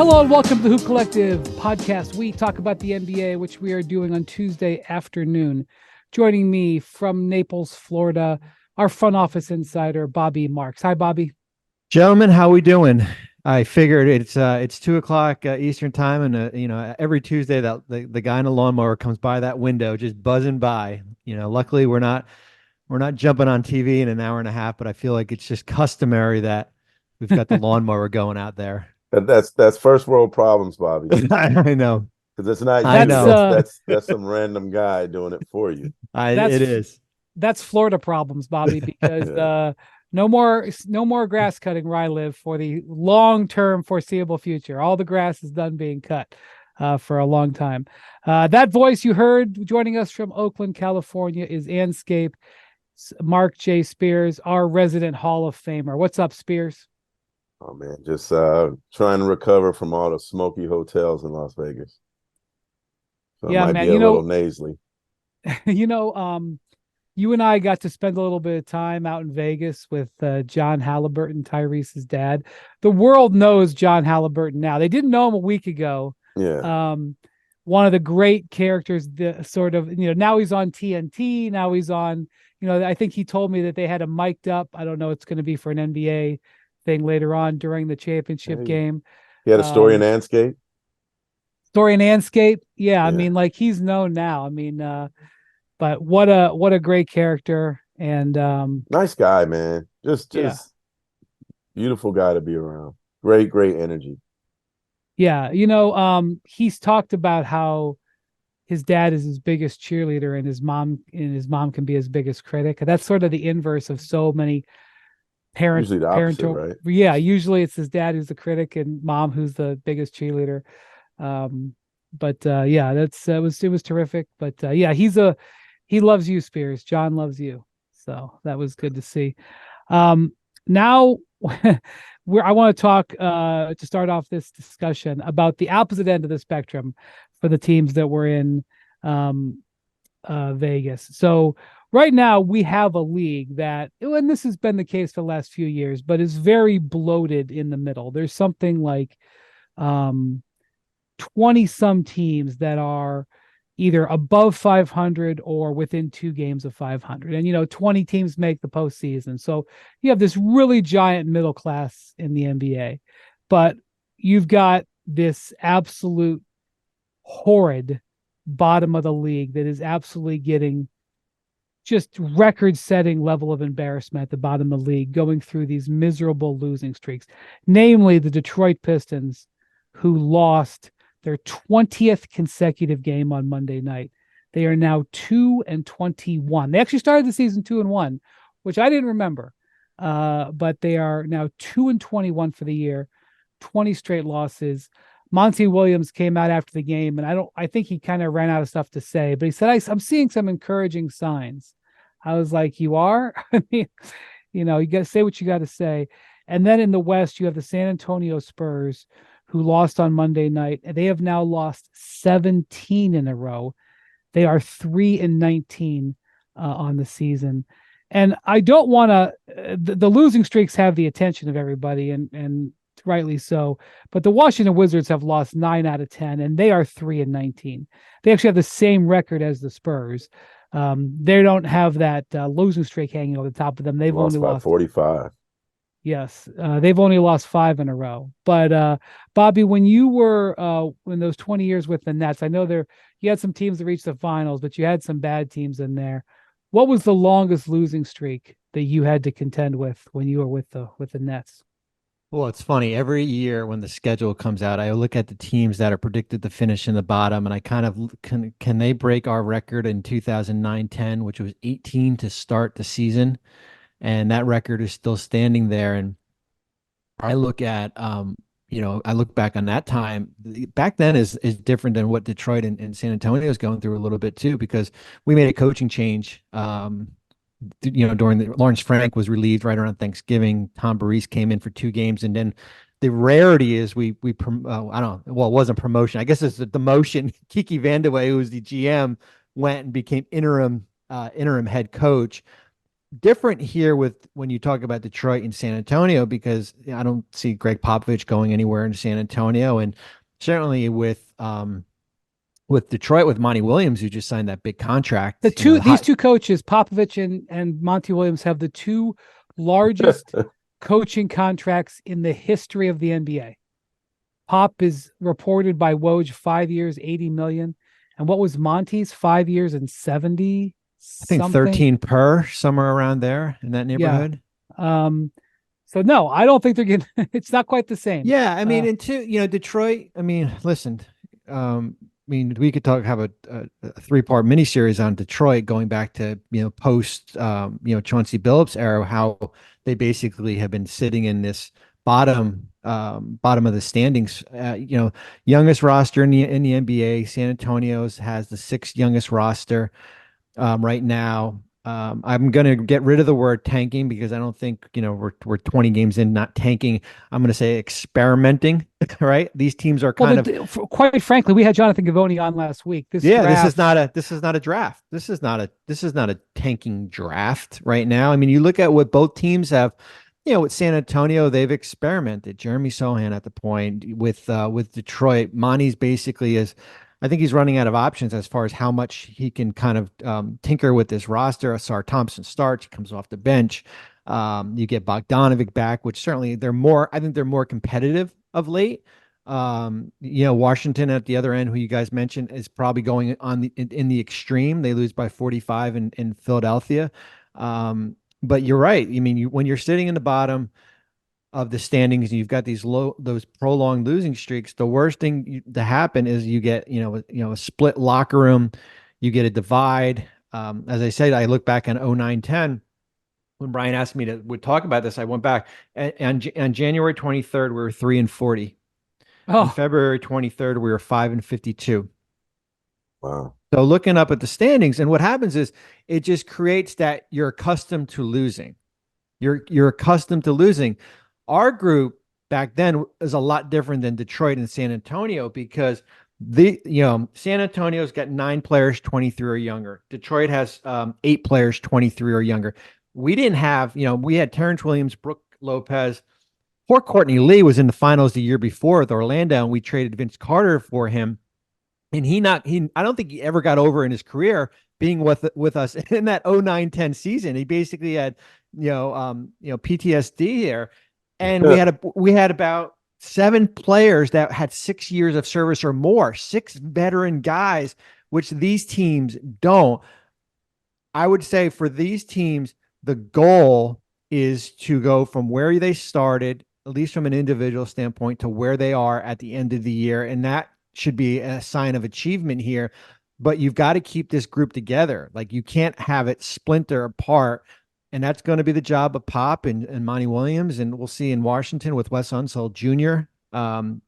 Hello and welcome to the Hoop Collective podcast. We talk about the NBA, which we are doing on Tuesday afternoon. Joining me from Naples, Florida, our front office insider, Bobby Marks. Hi, Bobby. Gentlemen, how we doing? I figured it's 2 o'clock Eastern time, and every Tuesday that the guy in the lawnmower comes by that window, just buzzing by. Luckily we're not jumping on TV in an hour and a half, but I feel like it's just customary that we've got the lawnmower going out there. That's first world problems, Bobby. I know, Because it's not I you. know. That's some random guy doing it for you. That's It is. That's Florida problems, Bobby, because Yeah. no more grass cutting where I live for the long-term foreseeable future. All the grass is done being cut for a long time. That voice you heard joining us from Oakland, California is Anscape Marc J. Spears, our resident Hall of Famer. What's up, Spears? Oh man, just trying to recover from all the smoky hotels in Las Vegas. So it Yeah, might man. be a little nasally. You know, you and I got to spend a little bit of time out in Vegas with John Halliburton, Tyrese's dad. The world knows John Halliburton now. They didn't know him a week ago. Yeah. One of the great characters, the sort of, now he's on TNT. Now he's on, I think he told me that they had him mic'd up. I don't know. It's going to be for an NBA thing later on during the championship game. He had a story in Anscape. Story in Anscape. Yeah. I Yeah. mean, like he's known now. I mean, but what a great character. And Nice guy, man. Just yeah. beautiful guy to be around. Great energy. Yeah, he's talked about how his dad is his biggest cheerleader and his mom can be his biggest critic. That's sort of the inverse of so many Usually the opposite, parental, right? Yeah, usually it's his dad who's the critic and mom who's the biggest cheerleader. But yeah, it was terrific. But yeah, he loves you, Spears. John loves you. So that was good to see. Now I want to talk to start off this discussion about the opposite end of the spectrum for the teams that were in Vegas. So right now we have a league that, and this has been the case for the last few years, but is very bloated in the middle. There's something like 20 some teams that are either above 500 or within 2 games of 500. And, 20 teams make the postseason. So you have this really giant middle class in the NBA, but you've got this absolute horrid bottom of the league that is absolutely getting just record-setting level of embarrassment at the bottom of the league, going through these miserable losing streaks, namely the Detroit Pistons, who lost their 20th consecutive game on Monday night. They are now 2-21. They actually started the season 2-1, which I didn't remember. But they are now 2-21 for the year, 20 straight losses. Monty Williams came out after the game, and I think he kind of ran out of stuff to say, but he said, I'm seeing some encouraging signs. I was like, you are? I mean, you got to say what you got to say. And then in the West, you have the San Antonio Spurs, who lost on Monday night. They have now lost 17 in a row. They are 3-19 on the season. And I don't want to, the losing streaks have the attention of everybody, and rightly so. But the Washington Wizards have lost 9 out of 10, and they are 3-19. They actually have the same record as the Spurs. They don't have that losing streak hanging over the top of them. They've only lost 45. Yes, they've only lost 5 in a row. But Bobby, when you were in those 20 years with the Nets, I know you had some teams that reached the finals, but you had some bad teams in there. What was the longest losing streak that you had to contend with when you were with the Nets? Well, it's funny. Every year when the schedule comes out, I look at the teams that are predicted to finish in the bottom, and I kind of can they break our record in 2009-10, which was 18 to start the season. And that record is still standing there. And I look at, I look back on that time. Back then is different than what Detroit and San Antonio is going through a little bit too, because we made a coaching change. During Lawrence Frank was relieved right around Thanksgiving. Tom Barese came in for 2 games, and then the rarity is I don't know. Well, it wasn't promotion. I guess it's the demotion. Kiki Vandeweghe, who was the GM, went and became interim head coach. different here with when you talk about Detroit and San Antonio, because I don't see Greg Popovich going anywhere in San Antonio, and certainly with Detroit with Monty Williams, who just signed that big contract. These two coaches, Popovich and Monty Williams, have the two largest coaching contracts in the history of the NBA. Pop is reported by Woj 5 years, 80 million. And what was Monty's 5 years and 70? I think something? 13 per, somewhere around there in that neighborhood. Yeah. So no, I don't think they're getting, it's not quite the same. Yeah. I mean, Detroit, I mean, listen, we could have a 3-part miniseries on Detroit going back to, post, Chauncey Billups era, how they basically have been sitting in this bottom of the standings. Youngest roster in the NBA. San Antonio's has the 6th youngest roster right now. I'm going to get rid of the word tanking because I don't think, we're 20 games in, not tanking. I'm going to say experimenting, right? These teams are quite frankly, we had Jonathan Givony on last week. This is not a draft. This is not a tanking draft right now. I mean, you look at what both teams have, with San Antonio, they've experimented. Jeremy Sohan at the point with Detroit. Monty's basically I think he's running out of options as far as how much he can kind of tinker with this roster. Asar Thompson starts, he comes off the bench. You get Bogdanovic back, which certainly I think they're more competitive of late. Washington at the other end, who you guys mentioned, is probably going on in the extreme. They lose by 45 in Philadelphia. But you're right. I mean, when you're sitting in the bottom of the standings and you've got those prolonged losing streaks, the worst thing to happen is you get, a split locker room, you get a divide. As I said, I look back on 09-10 when Brian asked me to talk about this. I went back and on January 23rd, we were 3-40. On February 23rd, we were 5-52. Wow. So looking up at the standings, and what happens is it just creates that you're accustomed to losing. You're accustomed to losing. Our group back then is a lot different than Detroit and San Antonio because San Antonio's got 9 players 23 or younger. Detroit has 8 players 23 or younger. We didn't have, we had Terrence Williams, Brooke Lopez. Poor Courtney Lee was in the finals the year before with Orlando, and we traded Vince Carter for him. And I don't think he ever got over in his career being with us in that 09-10 season. He basically had, PTSD here. And we had about 7 players that had 6 years of service or more, 6 veteran guys, which these teams don't. I would say for these teams, the goal is to go from where they started, at least from an individual standpoint, to where they are at the end of the year. And that should be a sign of achievement here. But you've got to keep this group together. Like, you can't have it splinter apart. And that's going to be the job of Pop and Monty Williams. And we'll see in Washington with Wes Unseld Jr.,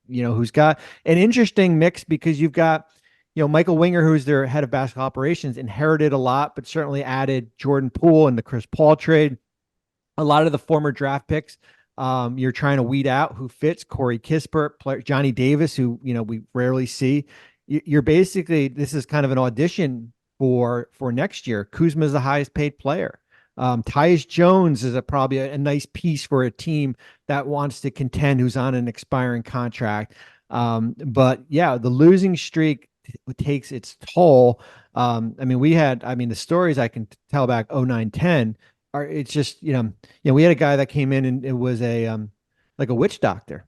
who's got an interesting mix because you've got, Michael Winger, who's their head of basketball operations, inherited a lot, but certainly added Jordan Poole and the Chris Paul trade. A lot of the former draft picks, you're trying to weed out who fits. Corey Kispert, Johnny Davis, who, we rarely see. You're basically, this is kind of an audition for next year. Kuzma is the highest paid player. Tyus Jones is probably a nice piece for a team that wants to contend, who's on an expiring contract. But yeah, the losing streak takes its toll. The stories I can tell back 09-10 are, it's just, we had a guy that came in and it was like a witch doctor,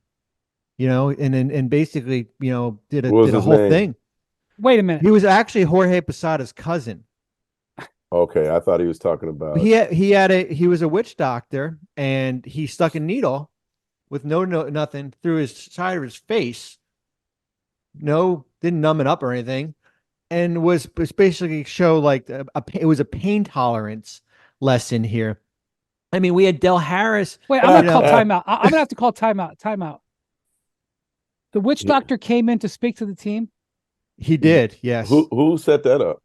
and basically, did a whole thing. Wait a minute. He was actually Jorge Posada's cousin. Okay, I thought he was talking about. He was a witch doctor, and he stuck a needle with nothing through his side of his face. Didn't numb it up or anything, and was basically show like it was a pain tolerance lesson here. I mean, we had Del Harris. Wait, I'm gonna call timeout. I'm gonna have to call timeout. The witch doctor came in to speak to the team. He did, yes. Who set that up?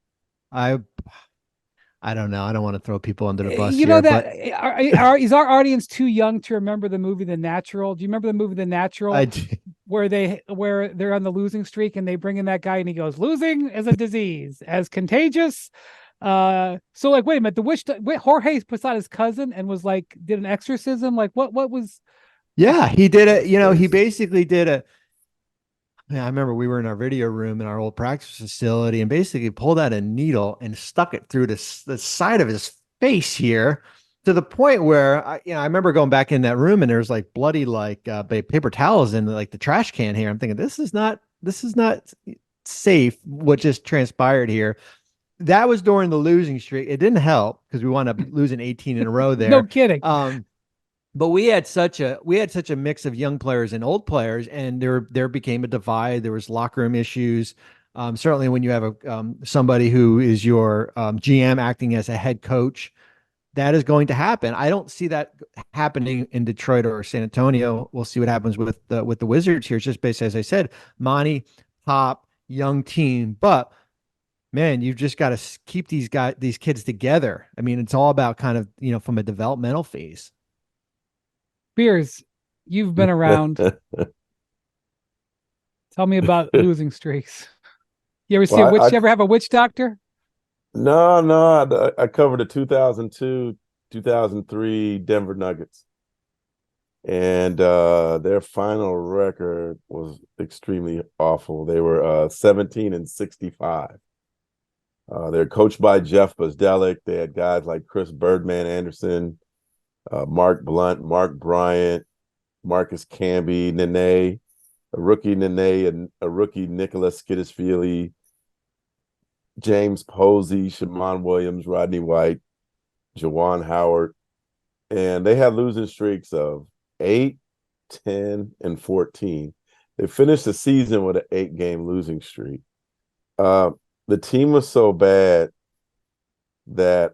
I don't know. I don't want to throw people under the bus. Is our audience too young to remember the movie The Natural? Do you remember the movie The Natural? I do. Where they're on the losing streak and they bring in that guy and he goes, "Losing is a disease, as contagious So like, wait a minute, wait, Jorge Posada's cousin and was like, did an exorcism? Like what was, Yeah, he did it. That's He crazy. basically did a. Yeah, I remember we were in our video room in our old practice facility and basically pulled out a needle and stuck it through the side of his face here to the point where I remember going back in that room and there was like bloody like paper towels in like the trash can here. I'm thinking this is not safe what just transpired here. That was during the losing streak. It didn't help because we wound up losing 18 in a row no there. kidding. But we had such a mix of young players and old players, and there became a divide. There was locker room issues. Certainly, when you have somebody who is your GM acting as a head coach, that is going to happen. I don't see that happening in Detroit or San Antonio. We'll see what happens with the Wizards here. It's just based, as I said, Monty, Pop, young team, but man, you've just got to keep these kids together. I mean, it's all about kind of from a developmental phase. Spears, you've been around. Tell me about losing streaks. You ever see a Well, witch? You ever have a witch doctor? no, I covered the 2002, 2003 Denver Nuggets, and their final record was extremely awful. They were 17-65. They're coached by Jeff Bzdelik. They had guys like Chris Birdman Anderson, Mark Blunt, Mark Bryant, Marcus Camby, Nene, a rookie Nene, and a rookie Nicholas Skidisvili, James Posey, Shammond Williams, Rodney White, Juwan Howard. And they had losing streaks of 8, 10, and 14. They finished the season with an 8-game losing streak. The team was so bad that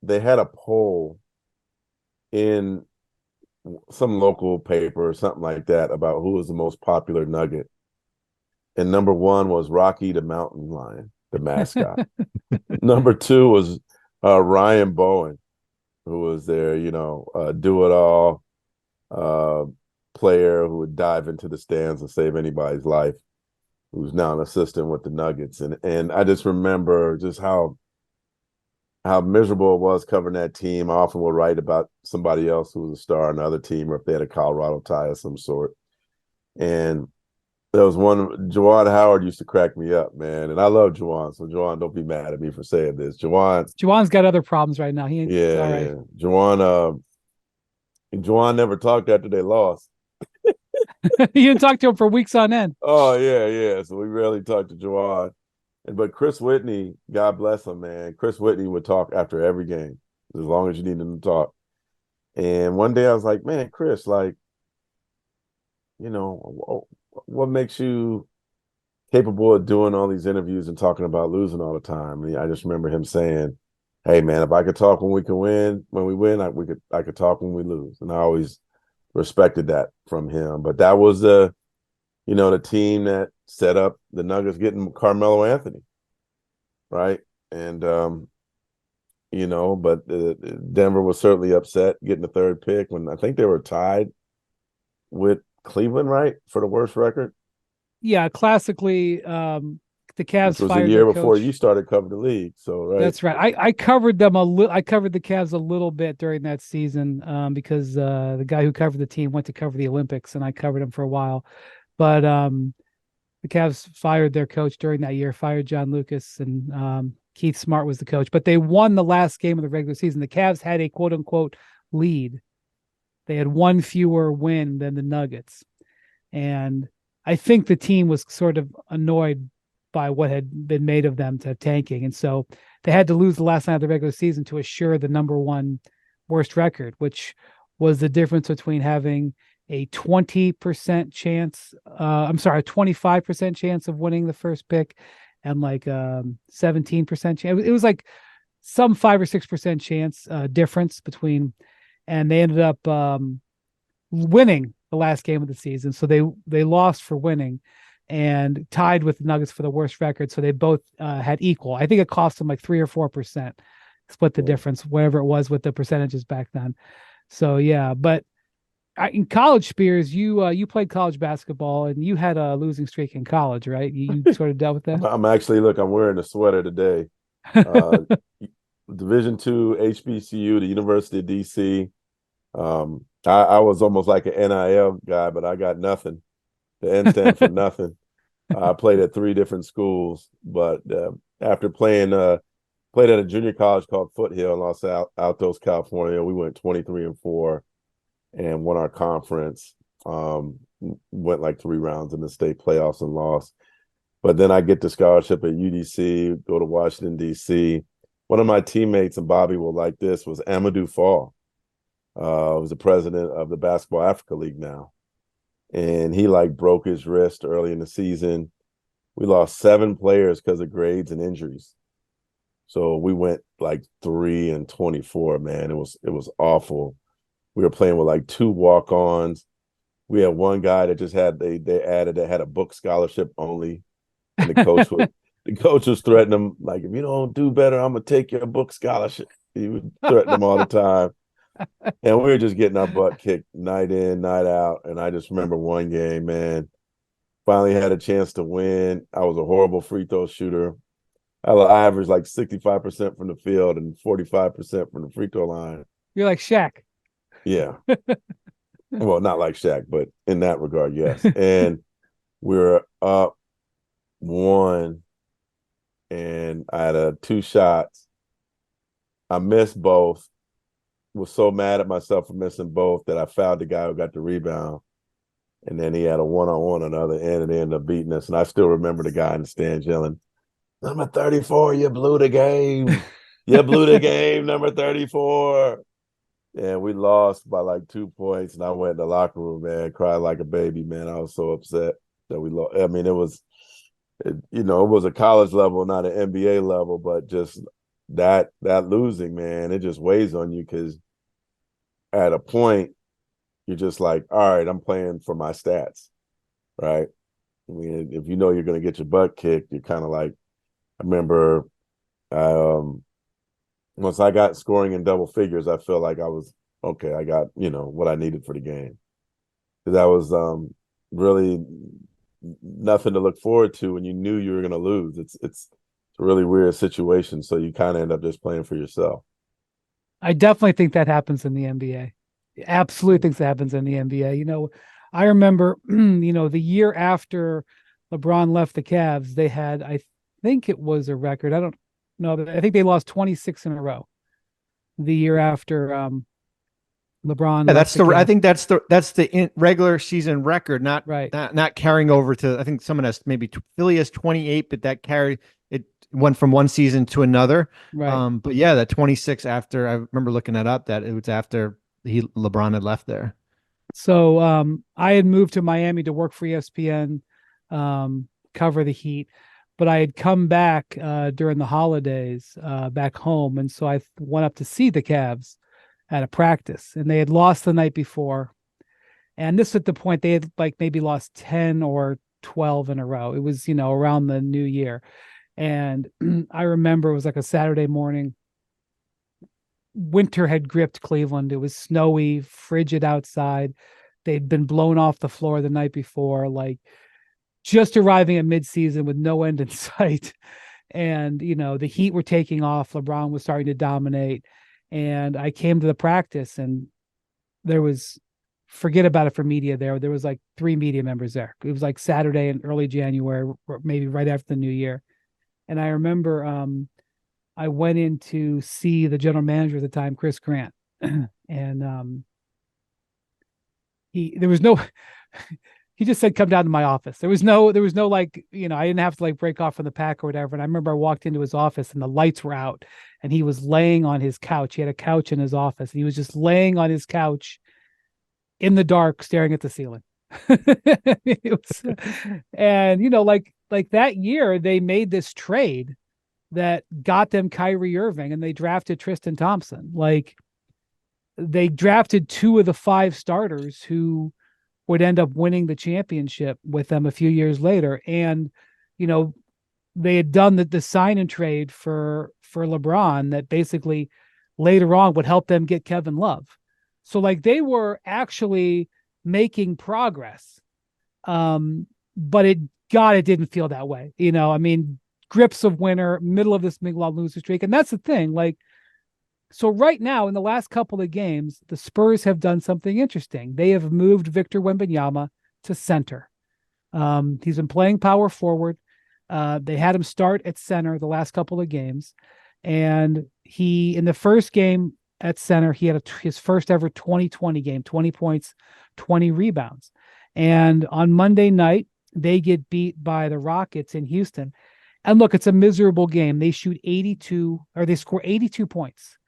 they had a poll in some local paper or something like that about who was the most popular Nugget. And number 1 was Rocky the Mountain Lion, the mascot. Number 2 was Ryan Bowen, who was their, do-it-all player who would dive into the stands and save anybody's life, who's now an assistant with the Nuggets. And I just remember just how miserable it was covering that team. I often will write about somebody else who was a star on another team, or if they had a Colorado tie of some sort. And there was one, Juwan Howard used to crack me up, man. And I love Juwan, so Juwan, don't be mad at me for saying this. Juwan's got other problems right now. He ain't all right. Yeah. Juwan never talked after they lost. You didn't talk to him for weeks on end. Oh, yeah. So we rarely talked to Juwan. But Chris Whitney, God bless him, man. Chris Whitney would talk after every game, as long as you needed him to talk. And one day I was like, man, Chris, like, what makes you capable of doing all these interviews and talking about losing all the time? And I just remember him saying, hey, man, if I could talk when we win, I could talk when we lose. And I always respected that from him. But that was the team that set up the Nuggets getting Carmelo Anthony, right? And but Denver was certainly upset getting the 3rd pick when I think they were tied with Cleveland, right, for the worst record. Yeah, classically, the Cavs Which was fired a year their before coach. you started covering the league. So right, That's right. I covered them a little. I covered the Cavs a little bit during that season because the guy who covered the team went to cover the Olympics, and I covered him for a while. But the Cavs fired their coach during that year, fired John Lucas, and Keith Smart was the coach. But they won the last game of the regular season. The Cavs had a quote unquote lead. They had one fewer win than the Nuggets. And I think the team was sort of annoyed by what had been made of them to tanking. And so they had to lose the last night of the regular season to assure the number 1 worst record, which was the difference between having a 20% chance, a 25% chance of winning the first pick and like 17% chance. It was like some 5 or 6% chance difference between, and they ended up winning the last game of the season. So they lost for winning and tied with the Nuggets for the worst record. So they both had equal. I think it cost them like 3 or 4%, split the difference, whatever it was with the percentages back then. So yeah, but in college, Spears, you played college basketball and you had a losing streak in college, right? You sort of dealt with that. I'm wearing a sweater today. uh, Division two HBCU, the University of DC. I was almost like an NIL guy, but I got nothing. The N stand for nothing. I played at three different schools, but after played at a junior college called Foothill in Los Altos, California. We went 23-4 and won our conference. Went like 3 rounds in the state playoffs and lost. But then I get the scholarship at UDC, go to Washington, D.C. One of my teammates, and Bobby will like this, was Amadou Fall. Was the president of the Basketball Africa League now. And he like broke his wrist early in the season. We lost 7 players because of grades and injuries. So we went like 3-24, man. It was awful. We were playing with like 2 walk-ons. We had one guy that just had they added that had a book scholarship only. And the coach was threatening him, like, if you don't do better, I'm gonna take your book scholarship. He would threaten him all the time. And we were just getting our butt kicked night in, night out. And I just remember one game, man, finally had a chance to win. I was a horrible free throw shooter. I averaged like 65% from the field and 45% from the free throw line. You're like Shaq. Yeah. Well, not like Shaq, but in that regard, yes. And we were up 1, and I had 2 shots. I missed both. Was so mad at myself for missing both that I fouled the guy who got the rebound. And then he had a one-on-one on the other end, and they ended up beating us. And I still remember the guy in the stands yelling, "Number 34, you blew the game. You blew the game, number 34." And we lost by like 2 points. And I went in the locker room, man, cried like a baby, man. I was so upset that we lost. I mean, it was a college level, not an NBA level, but just that losing, man, it just weighs on you because at a point, you're just like, all right, I'm playing for my stats, right? I mean, if you know you're going to get your butt kicked, you're kind of like, I remember once I got scoring in double figures, I felt like I was, okay, I got, what I needed for the game. Because that was really nothing to look forward to when you knew you were going to lose. It's a really weird situation. So you kind of end up just playing for yourself. I definitely think that happens in the NBA. Absolutely think that happens in the NBA. I remember, the year after LeBron left the Cavs, they had, I think it was a record. I don't know. I think they lost 26 in a row the year after LeBron. Yeah, I think that's the regular season record, not right. not carrying over to. I think someone has maybe Philly has 28, but that carried it went from one season to another. Right. But yeah, that 26 after I remember looking that up. That it was after LeBron had left there. So I had moved to Miami to work for ESPN, cover the Heat, but I had come back during the holidays back home, and so I went up to see the Cavs at a practice, and they had lost the night before. And this at the point they had like maybe lost 10 or 12 in a row. It was, around the new year. And I remember it was like a Saturday morning. Winter had gripped Cleveland. It was snowy, frigid outside. They'd been blown off the floor the night before, like just arriving at midseason with no end in sight. And, the Heat were taking off. LeBron was starting to dominate. And I came to the practice, and there was, forget about it for media there. There was like 3 media members there. It was like Saturday in early January, or maybe right after the new year. And I remember I went in to see the general manager at the time, Chris Grant. And he just said, "Come down to my office." There was no like, I didn't have to like break off from the pack or whatever. And I remember I walked into his office and the lights were out and he was laying on his couch. He had a couch in his office and he was just laying on his couch in the dark, staring at the ceiling. And, like that year they made this trade that got them Kyrie Irving and they drafted Tristan Thompson. Like they drafted 2 of the 5 starters who would end up winning the championship with them a few years later. And, they had done the sign and trade for LeBron that basically later on would help them get Kevin Love. So like they were actually making progress. But it didn't feel that way. I mean, grips of winter, middle of this big long losing streak. And that's the thing. Like, so right now in the last couple of games, the Spurs have done something interesting. They have moved Victor Wembanyama to center. He's been playing power forward. They had him start at center the last couple of games. And in the first game at center, he had his first ever 20-20 game, 20 points, 20 rebounds. And on Monday night, they get beat by the Rockets in Houston. And look, it's a miserable game. They shoot 82, or they score 82 points.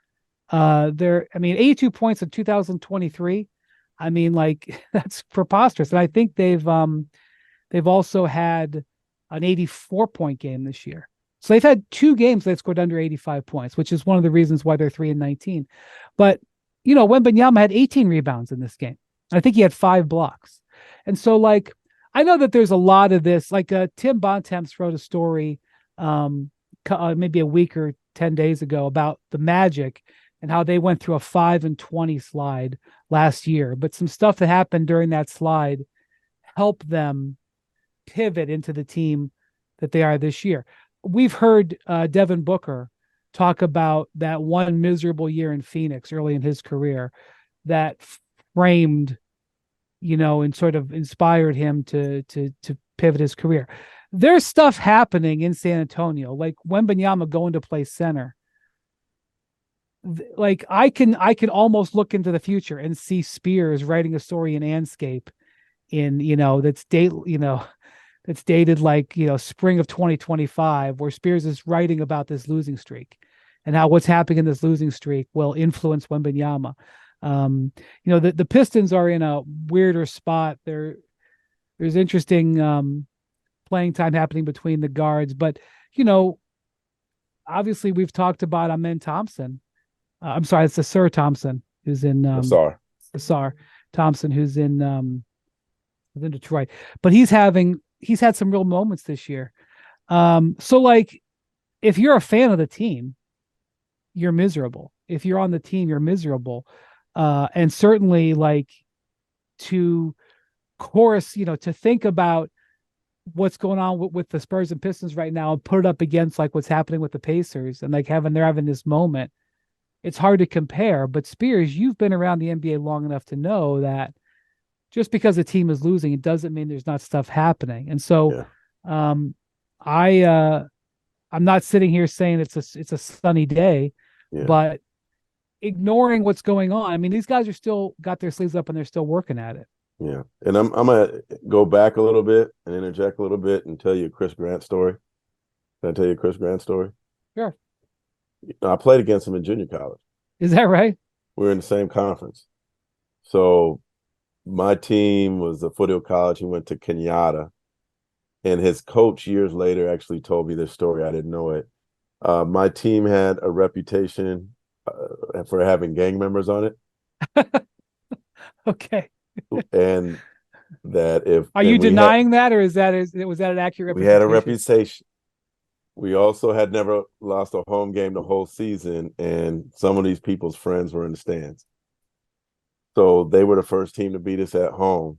82 points in 2023. I mean, like, that's preposterous. And I think they've also had an 84-point game this year. So they've had 2 games that scored under 85 points, which is one of the reasons why they're 3-19. But, Wembanyama had 18 rebounds in this game. I think he had 5 blocks. And so, like, I know that there's a lot of this. Like, Tim Bontemps wrote a story maybe a week or 10 days ago about the Magic and how they went through a 5-20 slide last year. But some stuff that happened during that slide helped them pivot into the team that they are this year. We've heard Devin Booker talk about that one miserable year in Phoenix early in his career that framed, and sort of inspired him to pivot his career. There's stuff happening in San Antonio, like Wembanyama going to play center. Like I can almost look into the future and see Spears writing a story in Anscape that's dated like, spring of 2025, where Spears is writing about this losing streak and how what's happening in this losing streak will influence Wembanyama. The Pistons are in a weirder spot. There's interesting playing time happening between the guards, but obviously we've talked about Amen Thompson. I'm sorry, it's Asur Thompson who's in Asar Thompson who's in Detroit, but he's had some real moments this year. So like, if you're a fan of the team, you're miserable. If you're on the team, you're miserable. And certainly like to think about what's going on with the Spurs and Pistons right now and put it up against like what's happening with the Pacers and like they're having this moment. It's hard to compare, but Spears, you've been around the NBA long enough to know that just because a team is losing, it doesn't mean there's not stuff happening. And so, I'm not sitting here saying it's a sunny day, but ignoring what's going on. I mean, these guys are still got their sleeves up and they're still working at it. Yeah. And I'm gonna go back a little bit and interject a little bit and tell you a Chris Grant story. Can I tell you a Chris Grant story? Sure. I played against him in junior college. Is that right? We're in the same conference. So my team was a Foothill College. He went to Kenyatta. And his coach years later actually told me this story. I didn't know it. My team had a reputation for having gang members on it. Okay. And that are you denying that, or was that an accurate representation? We had a reputation. We also had never lost a home game the whole season, and some of these people's friends were in the stands. So they were the first team to beat us at home.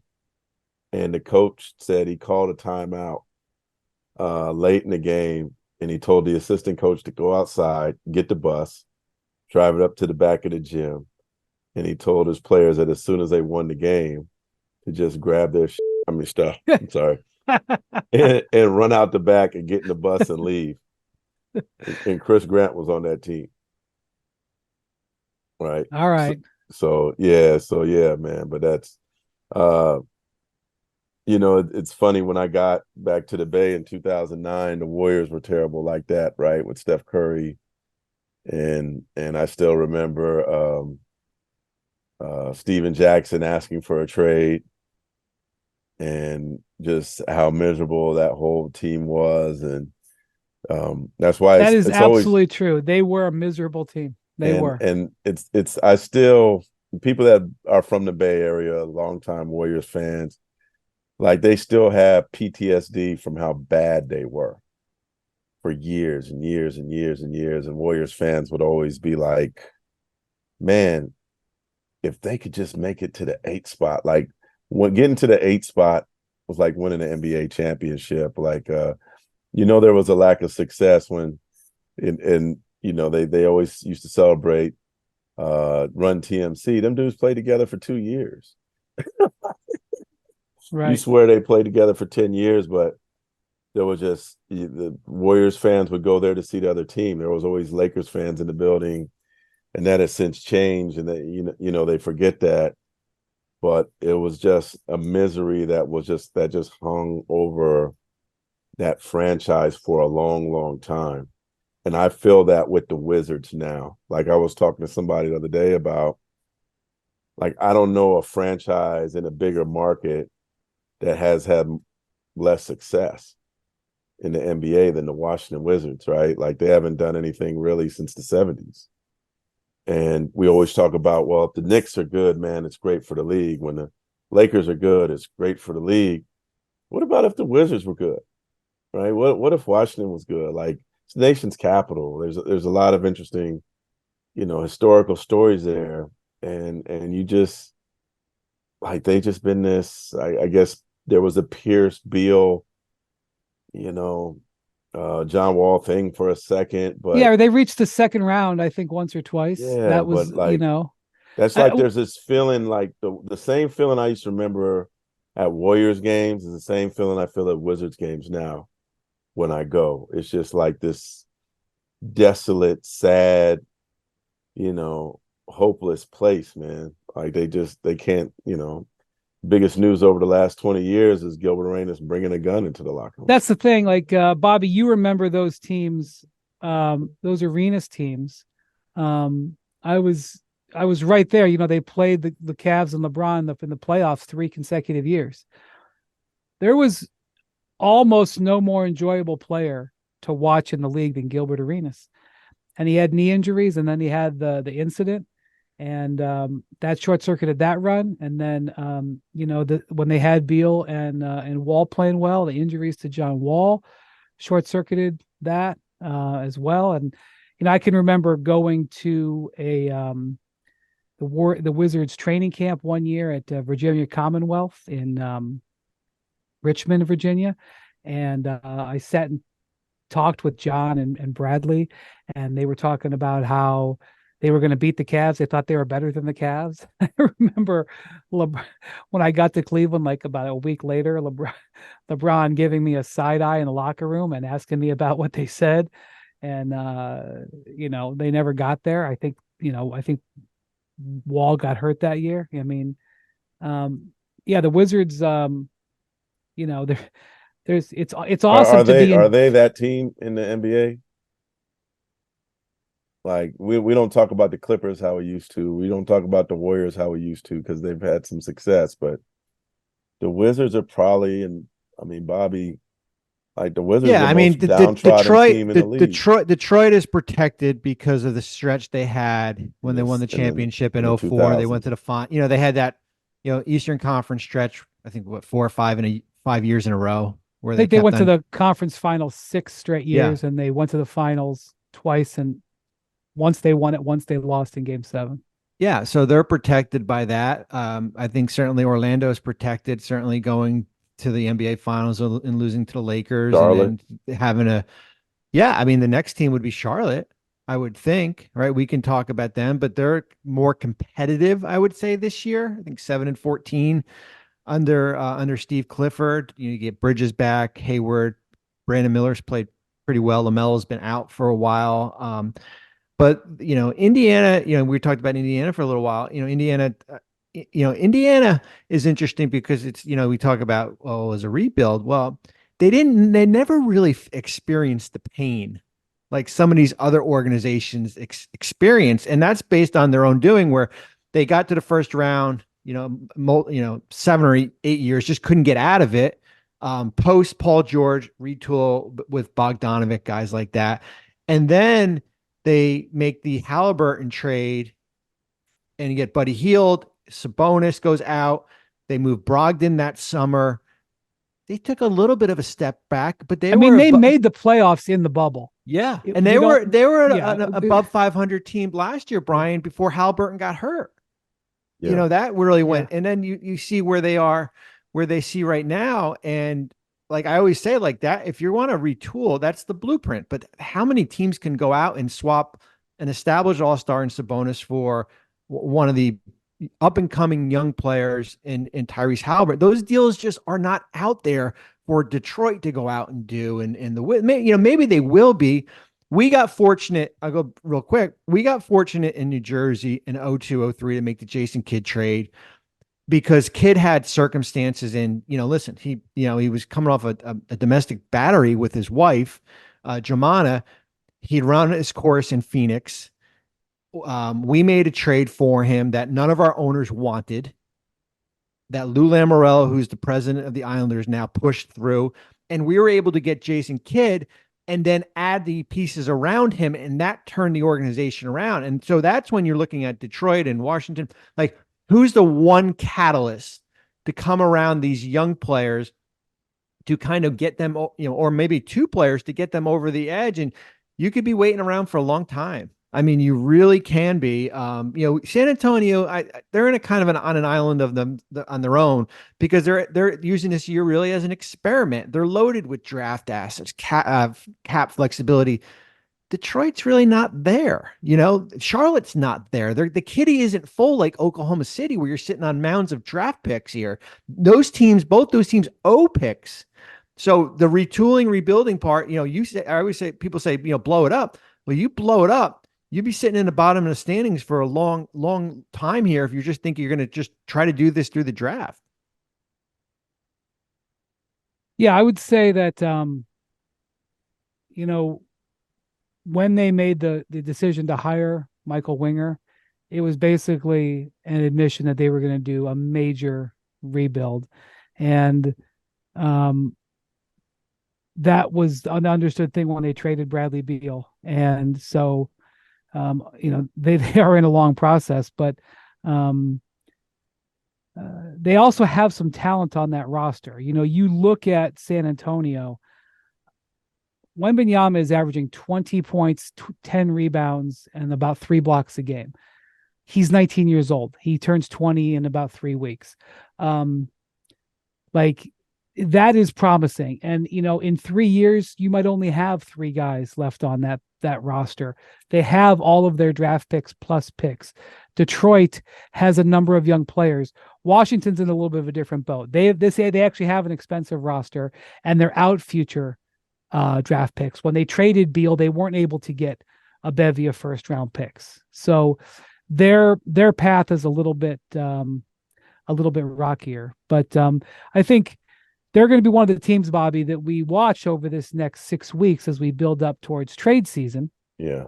And the coach said he called a timeout late in the game, and he told the assistant coach to go outside, get the bus, drive it up to the back of the gym. And he told his players that as soon as they won the game, to just grab their stuff. I'm sorry. and run out the back and get in the bus and leave. And Chris Grant was on that team. Right. All right. So yeah, man. But that's it's funny, when I got back to the Bay in 2009, the Warriors were terrible like that, right? With Steph Curry. And I still remember Steven Jackson asking for a trade, and just how miserable that whole team was. And that's why that is absolutely true. They were a miserable team. They were. And I still, people that are from the Bay Area, longtime Warriors fans, like they still have PTSD from how bad they were for years and years and years and years. And Warriors fans would always be like, man, if they could just make it to the 8th spot, getting to the 8th spot was like winning an NBA championship. Like there was a lack of success when, they always used to celebrate Run TMC. Them dudes played together for 2 years. You Right. swear they played together for 10 years, but there was just the Warriors fans would go there to see the other team. There was always Lakers fans in the building, and that has since changed, and they, they forget that. But it was just a misery that just hung over that franchise for a long, long time. And I feel that with the Wizards now. Like I was talking to somebody the other day about, like, I don't know a franchise in a bigger market that has had less success in the NBA than the Washington Wizards, right? Like they haven't done anything really since the 70s. And we always talk about, well, if the Knicks are good, man, it's great for the league. When the Lakers are good, it's great for the league. What about if the Wizards were good, right? What if Washington was good? Like it's the nation's capital. There's a lot of interesting, historical stories there, and you just like they just been this. I guess there was a Pierce Beal, John Wall thing for a second, but Yeah, they reached the second round, I think, once or twice. yeah, That but was, like that's I, like there's this feeling like the same feeling I used to remember at Warriors games is the same feeling I feel at Wizards games now when I go. It's just like this desolate, sad, hopeless place, man. Like they can't, biggest news over the last 20 years is Gilbert Arenas bringing a gun into the locker room. that's the thing. Like Bobby, you remember those teams, those Arenas teams. Um, I was I was right there. They played the Cavs and LeBron in the playoffs 3 consecutive years. There was almost no more enjoyable player to watch in the league than Gilbert Arenas. And he had knee injuries, and then he had the incident, and that short circuited that run. And then when they had Beal and Wall playing well, the injuries to John Wall short circuited that as well. And I can remember going to the Wizards training camp one year at Virginia Commonwealth in Richmond, Virginia, and I sat and talked with John and Bradley, and they were talking about how they were going to beat the Cavs. They thought they were better than the Cavs. I remember when I got to Cleveland, like about a week later, LeBron giving me a side eye in the locker room and asking me about what they said. And, they never got there. I think Wall got hurt that year. I mean, yeah, the Wizards, there, it's awesome Are to they be are in. they that team in the NBA? Like we don't talk about the Clippers how we used to. We don't talk about the Warriors how we used to because they've had some success. But the Wizards are probably, and I mean, Bobby, like the Wizards are Yeah, the I mean, most downtrodden team in the league. Detroit is protected because of the stretch they had when in they won this the in the championship in in the '04. They went 2000s. to the final. They had that, Eastern Conference stretch. I think what 5 years in a row where I they think they kept went to on. the conference finals 6 straight Yeah, years, and they went to the finals twice. And once they won it, once they lost in Game 7. yeah. So they're protected by that. I think certainly Orlando is protected. Certainly going to the NBA Finals and losing to the Lakers, and Charlotte, then having a. Yeah, I mean, the next team would be Charlotte, I would think, right? We can talk about them, but they're more competitive, I would say, this year. I think 7-14 under Steve Clifford. You get Bridges back, Hayward, Brandon Miller's played pretty well. LaMelo's been out for a while. But Indiana, we talked about Indiana for a little while. Indiana is interesting because it's, we talk about, as a rebuild. Well, they never really experienced the pain like some of these other organizations experience. And that's based on their own doing, where they got to the first round, 7 or 8 years, just couldn't get out of it. Post Paul George, retool with Bogdanovic, guys like that. And then they make the Halliburton trade and you get Buddy Hield. Sabonis goes out. They move Brogdon that summer. They took a little bit of a step back, but I mean, they made the playoffs in the bubble. yeah, It- and we they were yeah, an above 500 team last year, Brian, before Halliburton got hurt. yeah. That really Yeah. went. And then you see where they are, where they see right now, and like I always say, like that, if you want to retool, that's the blueprint. But how many teams can go out and swap an established all-star in Sabonis for one of the up and coming young players in Tyrese Halliburton? Those deals just are not out there for Detroit to go out and do. And maybe they will be. We got fortunate. I'll go real quick. We got fortunate in New Jersey in 02-03 to make the Jason Kidd trade, because Kidd had circumstances in, listen, he was coming off a domestic battery with his wife, Jemana. He'd run his course in Phoenix. We made a trade for him that none of our owners wanted, that Lou Lamoriello, who's the president of the Islanders, now pushed through. And we were able to get Jason Kidd and then add the pieces around him, and that turned the organization around. And so that's when you're looking at Detroit and Washington, like, who's the one catalyst to come around these young players to kind of get them, or maybe two players to get them over the edge? And you could be waiting around for a long time. I mean, you really can be. San Antonio, they're in a kind of on an island of them on their own, because they're using this year really as an experiment. They're loaded with draft assets, cap flexibility. Detroit's really not there. Charlotte's not there. The kitty isn't full like Oklahoma City, where you're sitting on mounds of draft picks here. Both those teams owe picks. So the retooling, rebuilding part, I always say, people say, blow it up. Well, you blow it up, you'd be sitting in the bottom of the standings for a long, long time here if you just think you're going to just try to do this through the draft. Yeah, I would say that, when they made the decision to hire Michael Winger, it was basically an admission that they were going to do a major rebuild. And that was an understood thing when they traded Bradley Beal. And so, they are in a long process, but they also have some talent on that roster. You look at San Antonio, Wembanyama is averaging 20 points, 10 rebounds, and about 3 blocks a game. He's 19 years old. He turns 20 in about 3 weeks. That is promising. And, in 3 years, you might only have 3 guys left on that roster. They have all of their draft picks plus picks. Detroit has a number of young players. Washington's in a little bit of a different boat. They say they actually have an expensive roster, and they're out future draft picks. When they traded Beal, they weren't able to get a bevy of first round picks. So their path is a little bit rockier. But I think they're going to be one of the teams, Bobby, that we watch over this next 6 weeks as we build up towards trade season. Yeah.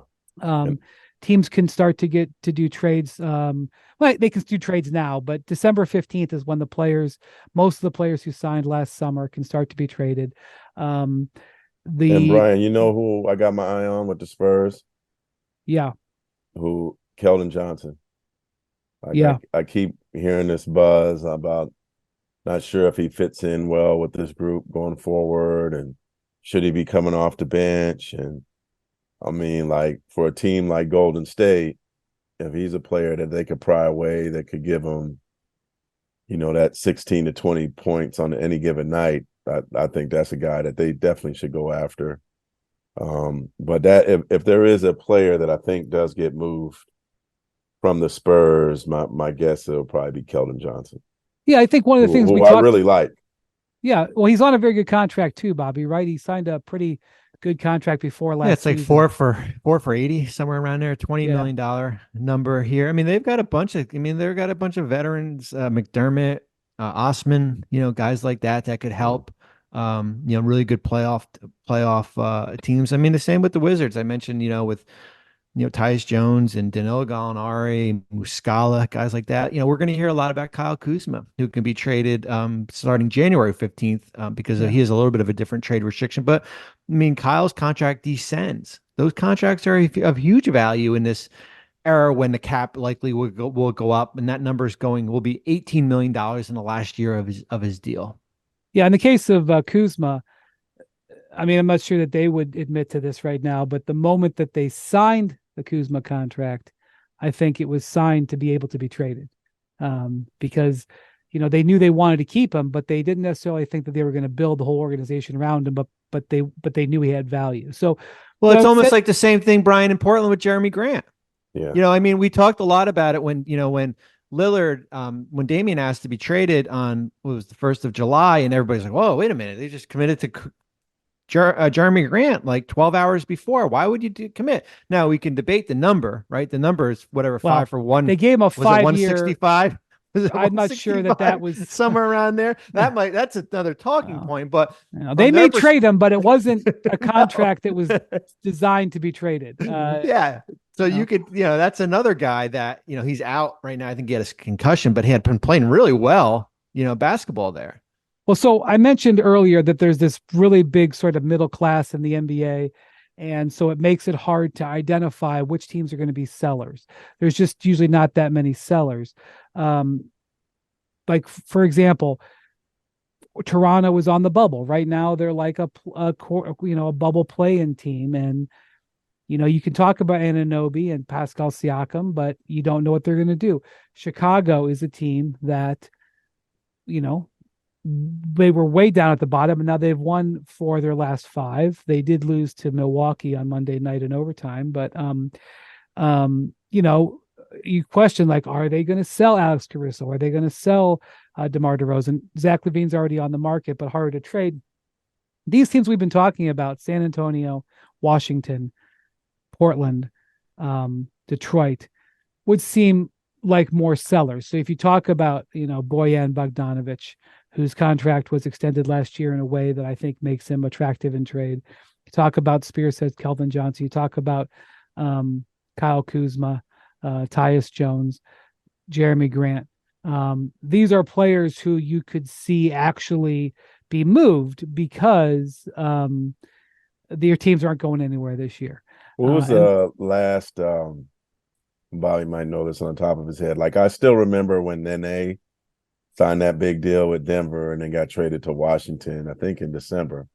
Teams can start to get to do trades. They can do trades now, but December 15th is when most of the players who signed last summer can start to be traded. And Brian, you know who I got my eye on with the Spurs? Yeah. Keldon Johnson. Yeah. I keep hearing this buzz about, not sure if he fits in well with this group going forward, and should he be coming off the bench? And I mean, like, for a team like Golden State, if he's a player that they could pry away, that could give them, that 16 to 20 points on any given night, I think that's a guy that they definitely should go after. But that if there is a player that I think does get moved from the Spurs, my guess it'll probably be Keldon Johnson. Yeah, I think one of the things I really like. Yeah, well, he's on a very good contract too, Bobby. Right? He signed a pretty good contract before last. Yeah, it's like season. four for 80, somewhere around there. $20 million number here. I mean, they've got a bunch of veterans, McDermott, Osman, guys like that could help. Really good playoff teams. I mean, the same with the Wizards. I mentioned, with Tyus Jones and Danilo Gallinari, Muscala, guys like that. We're going to hear a lot about Kyle Kuzma, who can be traded starting January 15th because he has a little bit of a different trade restriction. But I mean, Kyle's contract descends. Those contracts are of huge value in this era when the cap likely will go up, and that number will be $18 million in the last year of his deal. Yeah, in the case of Kuzma, I mean, I'm not sure that they would admit to this right now, but the moment that they signed the Kuzma contract, I think it was signed to be able to be traded, because they knew they wanted to keep him, but they didn't necessarily think that they were going to build the whole organization around him. But they knew he had value. So, well, it's almost like the same thing, Brian, in Portland with Jeremy Grant. Yeah. I mean, we talked a lot about it when Lillard, when Damian asked to be traded on what was the 1st of July, and everybody's like, "Whoa, wait a minute! They just committed to Jeremy Grant like 12 hours before. Why would you commit?" Now we can debate the number, right? The number is whatever, 5 for 1. They gave him a 5-year. 165. I'm not sure that was somewhere around there. That's another talking point, but they may trade him, but it wasn't a contract that was designed to be traded. Yeah. So you could, that's another guy that, he's out right now. I think he had a concussion, but he had been playing really well, basketball there. Well, so I mentioned earlier that there's this really big sort of middle class in the NBA. And so it makes it hard to identify which teams are going to be sellers. There's just usually not that many sellers. Like, for example, Toronto was on the bubble. Right now, they're like a bubble play-in team. And, you can talk about Anunoby and Pascal Siakam, but you don't know what they're going to do. Chicago is a team that, they were way down at the bottom, and now they've won 4 of their last 5. They did lose to Milwaukee on Monday night in overtime, but you question, like, are they going to sell Alex Caruso? Are they going to sell DeMar DeRozan? Zach LaVine's already on the market, but harder to trade. These teams we've been talking about: San Antonio, Washington, Portland, Detroit, would seem like more sellers. So if you talk about, Bojan Bogdanovic, whose contract was extended last year in a way that I think makes him attractive in trade. You talk about Spears says Kelvin Johnson. You talk about Kyle Kuzma, Tyus Jones, Jeremy Grant. These are players who you could see actually be moved because their teams aren't going anywhere this year. What was the last Bobby might know this on the top of his head. Like, I still remember when Nene signed that big deal with Denver and then got traded to Washington, I think in December.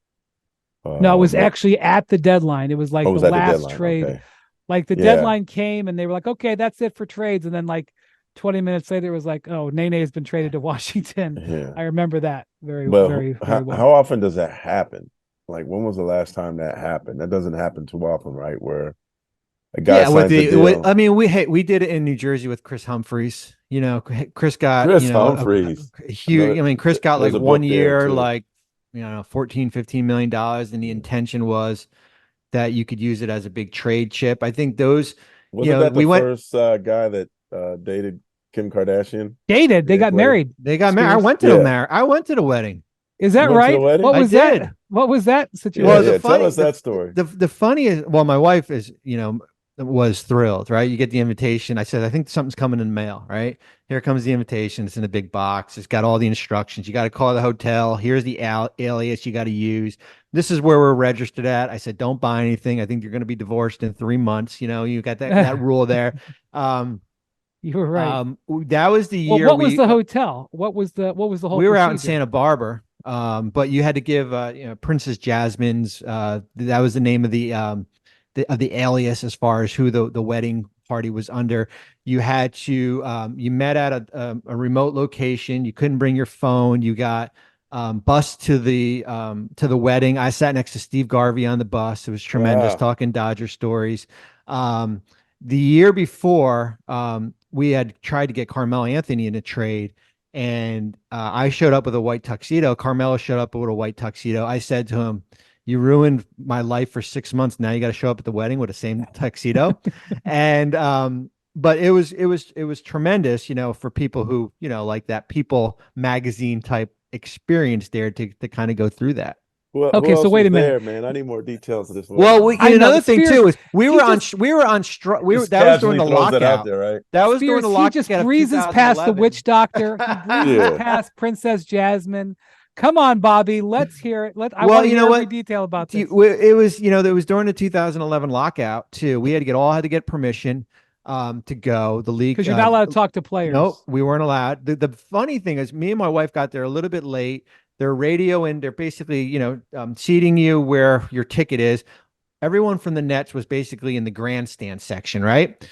No, it was actually at the deadline. It was like the last trade. Okay. Like the deadline came and they were like, okay, that's it for trades. And then like 20 minutes later, it was like, oh, Nene has been traded to Washington. Yeah. I remember that very well. How often does that happen? Like, when was the last time that happened? That doesn't happen too often, right? Where a guy signs a deal. I mean, we did it in New Jersey with Chris Humphries. Chris got Humphries. Huge. Chris got like 1 year, like $14-15 million, and the intention was that you could use it as a big trade chip. I think those. Wasn't that the first guy that dated Kim Kardashian? They got married. They got married. I went to the wedding. Is that right? What was that? What was that situation? Well, tell us that story. The funny is, my wife is, was thrilled, right? You get the invitation. I said, I think something's coming in the mail, right? Here comes the invitation. It's in a big box. It's got all the instructions. You got to call the hotel. Here's the alias you got to use. This is where we're registered at. I said, don't buy anything. I think you're going to be divorced in 3 months. You got that rule there. You were right. That was the year. What was the hotel? What was the whole? We were out in Santa Barbara. But you had to give Princess Jasmine's. That was the name of the alias as far as who the wedding party was under. You had to you met at a remote location. You couldn't bring your phone. You got bused to the wedding. I sat next to Steve Garvey on the bus. It was tremendous, talking Dodger stories. The year before, we had tried to get Carmelo Anthony in a trade. And I showed up with a white tuxedo. Carmelo showed up with a white tuxedo. I said to him, "You ruined my life for 6 months. Now you got to show up at the wedding with the same tuxedo." And but it was tremendous, for people who like that People magazine type experience there to kind of go through that. Well, okay, so wait a minute, man. I need more details of this. Well, another thing too is that was during the lockout. There, right? That was during the lockout. He just breezes past the witch doctor. He breezes past Princess Jasmine. Come on, Bobby. Let's hear it. I want to hear every detail about this. It was, it was during the 2011 lockout too. We had to get permission to go. The league, because you're not allowed to talk to players. Nope, we weren't allowed. The funny thing is, me and my wife got there a little bit late. They're radioing. They're basically, seating you where your ticket is. everyone from the Nets was basically in the grandstand section, right?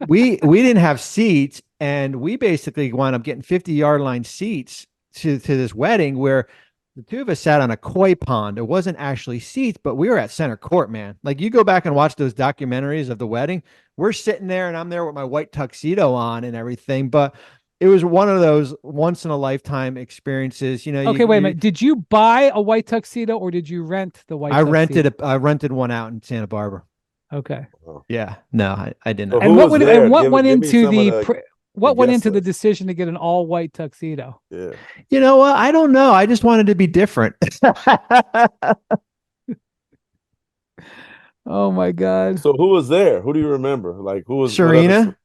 we didn't have seats, and we basically wound up getting 50-yard line seats to this wedding where the two of us sat on a koi pond. It wasn't actually seats, but we were at center court, man. Like, you go back and watch those documentaries of the wedding, we're sitting there and I'm there with my white tuxedo on and everything. But it was one of those once in a lifetime experiences. Okay, wait a minute. Did you buy a white tuxedo or did you rent the white tuxedo? I rented one out in Santa Barbara. Okay. Yeah. No, I didn't. So And who what was would there? and what Give- went give me into some of what went guest into the list. decision to get an all white tuxedo? Yeah. You know what? I don't know. I just wanted to be different. Oh my God. So who was there? Who do you remember? Like, who was what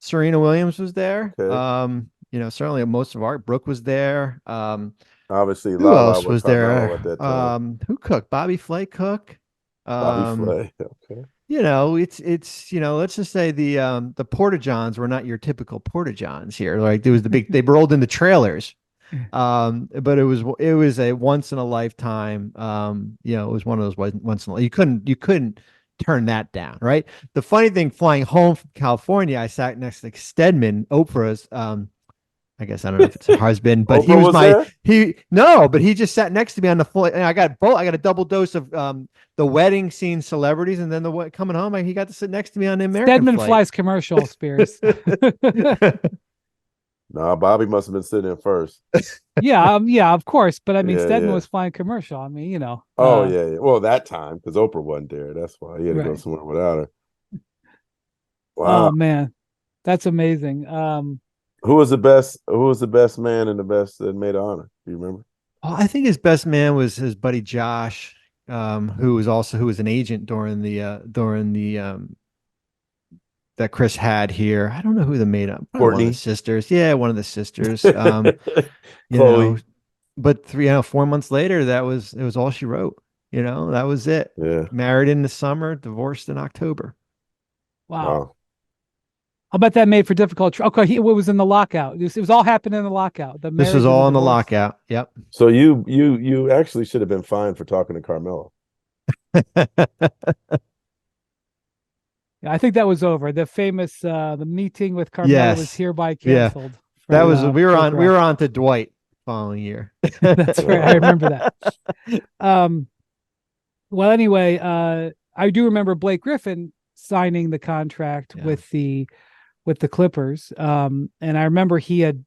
Serena Williams was there. Okay. Certainly most of art. Brooke was there. Obviously, Who Lala else with was Carmelo there? at that time. Who cooked? Bobby Flay cook. Bobby Um, Flay. Okay. let's just say the porta johns were not your typical porta johns here. Like, there was they rolled in the trailers. But it was a once in a lifetime. It was one of those once in a, you couldn't turn that down, right? The funny thing, flying home from California, I sat next to Stedman, Oprah's. I guess I don't know if it's her husband, but he Oprah was there? but he just sat next to me on the flight. And I got a double dose of the wedding scene celebrities, and then coming home, he got to sit next to me on the American Stedman flight. flies commercial, Spears. Nah, Bobby must have been sitting in first. Yeah, of course. But I mean, Yeah, Stedman yeah. was flying commercial. I mean, Oh, yeah. Well, that time, because Oprah wasn't there. That's why he had to go Right. somewhere without her. Oh Wow. man, that's amazing. Who was the best? Who was the best man and the best that made honor? Do you remember? I think his best man was his buddy Josh, who was an agent during the that Chris had here. I don't know who the made up. One of Courtney? the sisters. Yeah, one of the sisters. You Chloe. know, but 4 months later, it was all she wrote. That was it. Yeah. Married in the summer, divorced in October. Wow. Wow. I'll bet that made for difficult. Okay, it was in the lockout. It was all happening in the lockout. This was all in the lockout. Yep. So you actually should have been fined for talking to Carmelo. Yeah, I think that was over. The famous the meeting with Carmelo was hereby canceled. That was we were on to Dwight following year. That's right. I remember that. Well, anyway, I do remember Blake Griffin signing the contract with the Clippers. And I remember he had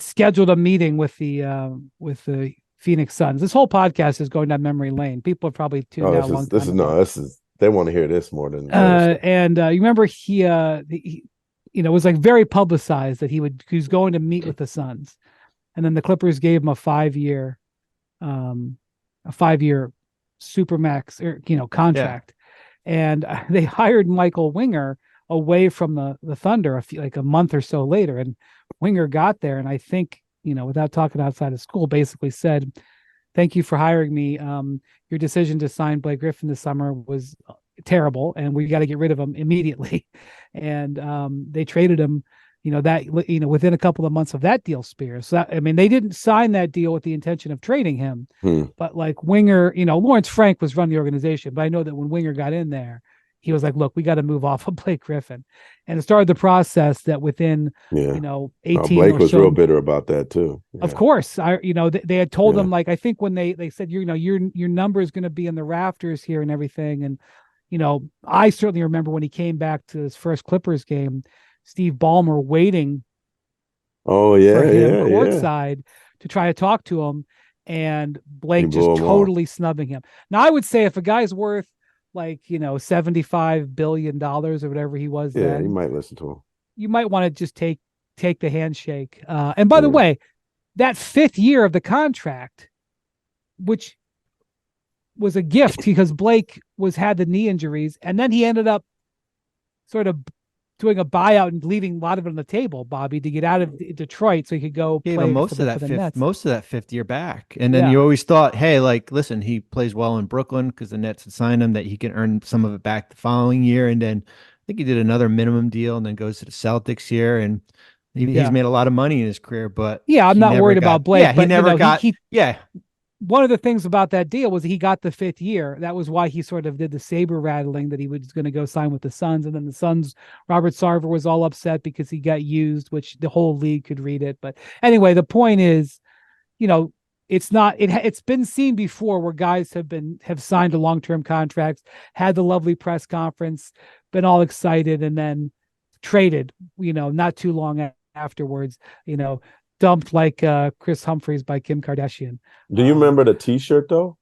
scheduled a meeting with the Phoenix Suns. This whole podcast is going down memory lane. People have probably tuned out a long time ago. They want to hear this more than and you remember he it was like very publicized that he was going to meet with the Suns, and then the Clippers gave him a 5-year supermax contract, and they hired Michael Winger away from the Thunder a month or so later, and Winger got there, and I think without talking outside of school, basically said, "Thank you for hiring me. Your decision to sign Blake Griffin this summer was terrible, and we got to get rid of him immediately." And they traded him, within a couple of months of that deal, Spears. So they didn't sign that deal with the intention of trading him, but like Winger, Lawrence Frank was running the organization, but I know that when Winger got in there, he was like, "Look, we got to move off of Blake Griffin," and it started the process that within 18 Blake or was so, real bitter about that too. Yeah. Of course, they had told him, like, I think when they said your number is going to be in the rafters here and everything, and I certainly remember when he came back to his first Clippers game, Steve Ballmer waiting for him courtside to try to talk to him, and Blake just totally snubbing him. Now, I would say if a guy's worth like $75 billion or whatever he was, then you might listen to him. You might want to just take the handshake. And by the way, that 5th year of the contract, which was a gift because Blake had the knee injuries, and then he ended up sort of doing a buyout and leaving a lot of it on the table, Bobby, to get out of Detroit so he could go play most of that 5th year back. And then you always thought, hey, like, listen, he plays well in Brooklyn because the Nets had signed him, that he can earn some of it back the following year. And then I think he did another minimum deal and then goes to the Celtics here. And he's made a lot of money in his career, but I'm not worried about Blake. Yeah, he never got. one of the things about that deal was he got the 5th year. That was why he sort of did the saber rattling that he was going to go sign with the Suns. And then the Suns, Robert Sarver was all upset because he got used, which the whole league could read it. But anyway, the point is, it's been seen before where guys have signed a long-term contracts, had the lovely press conference, been all excited, and then traded, not too long afterwards, dumped like Chris Humphries by Kim Kardashian. Do you remember the T-shirt though?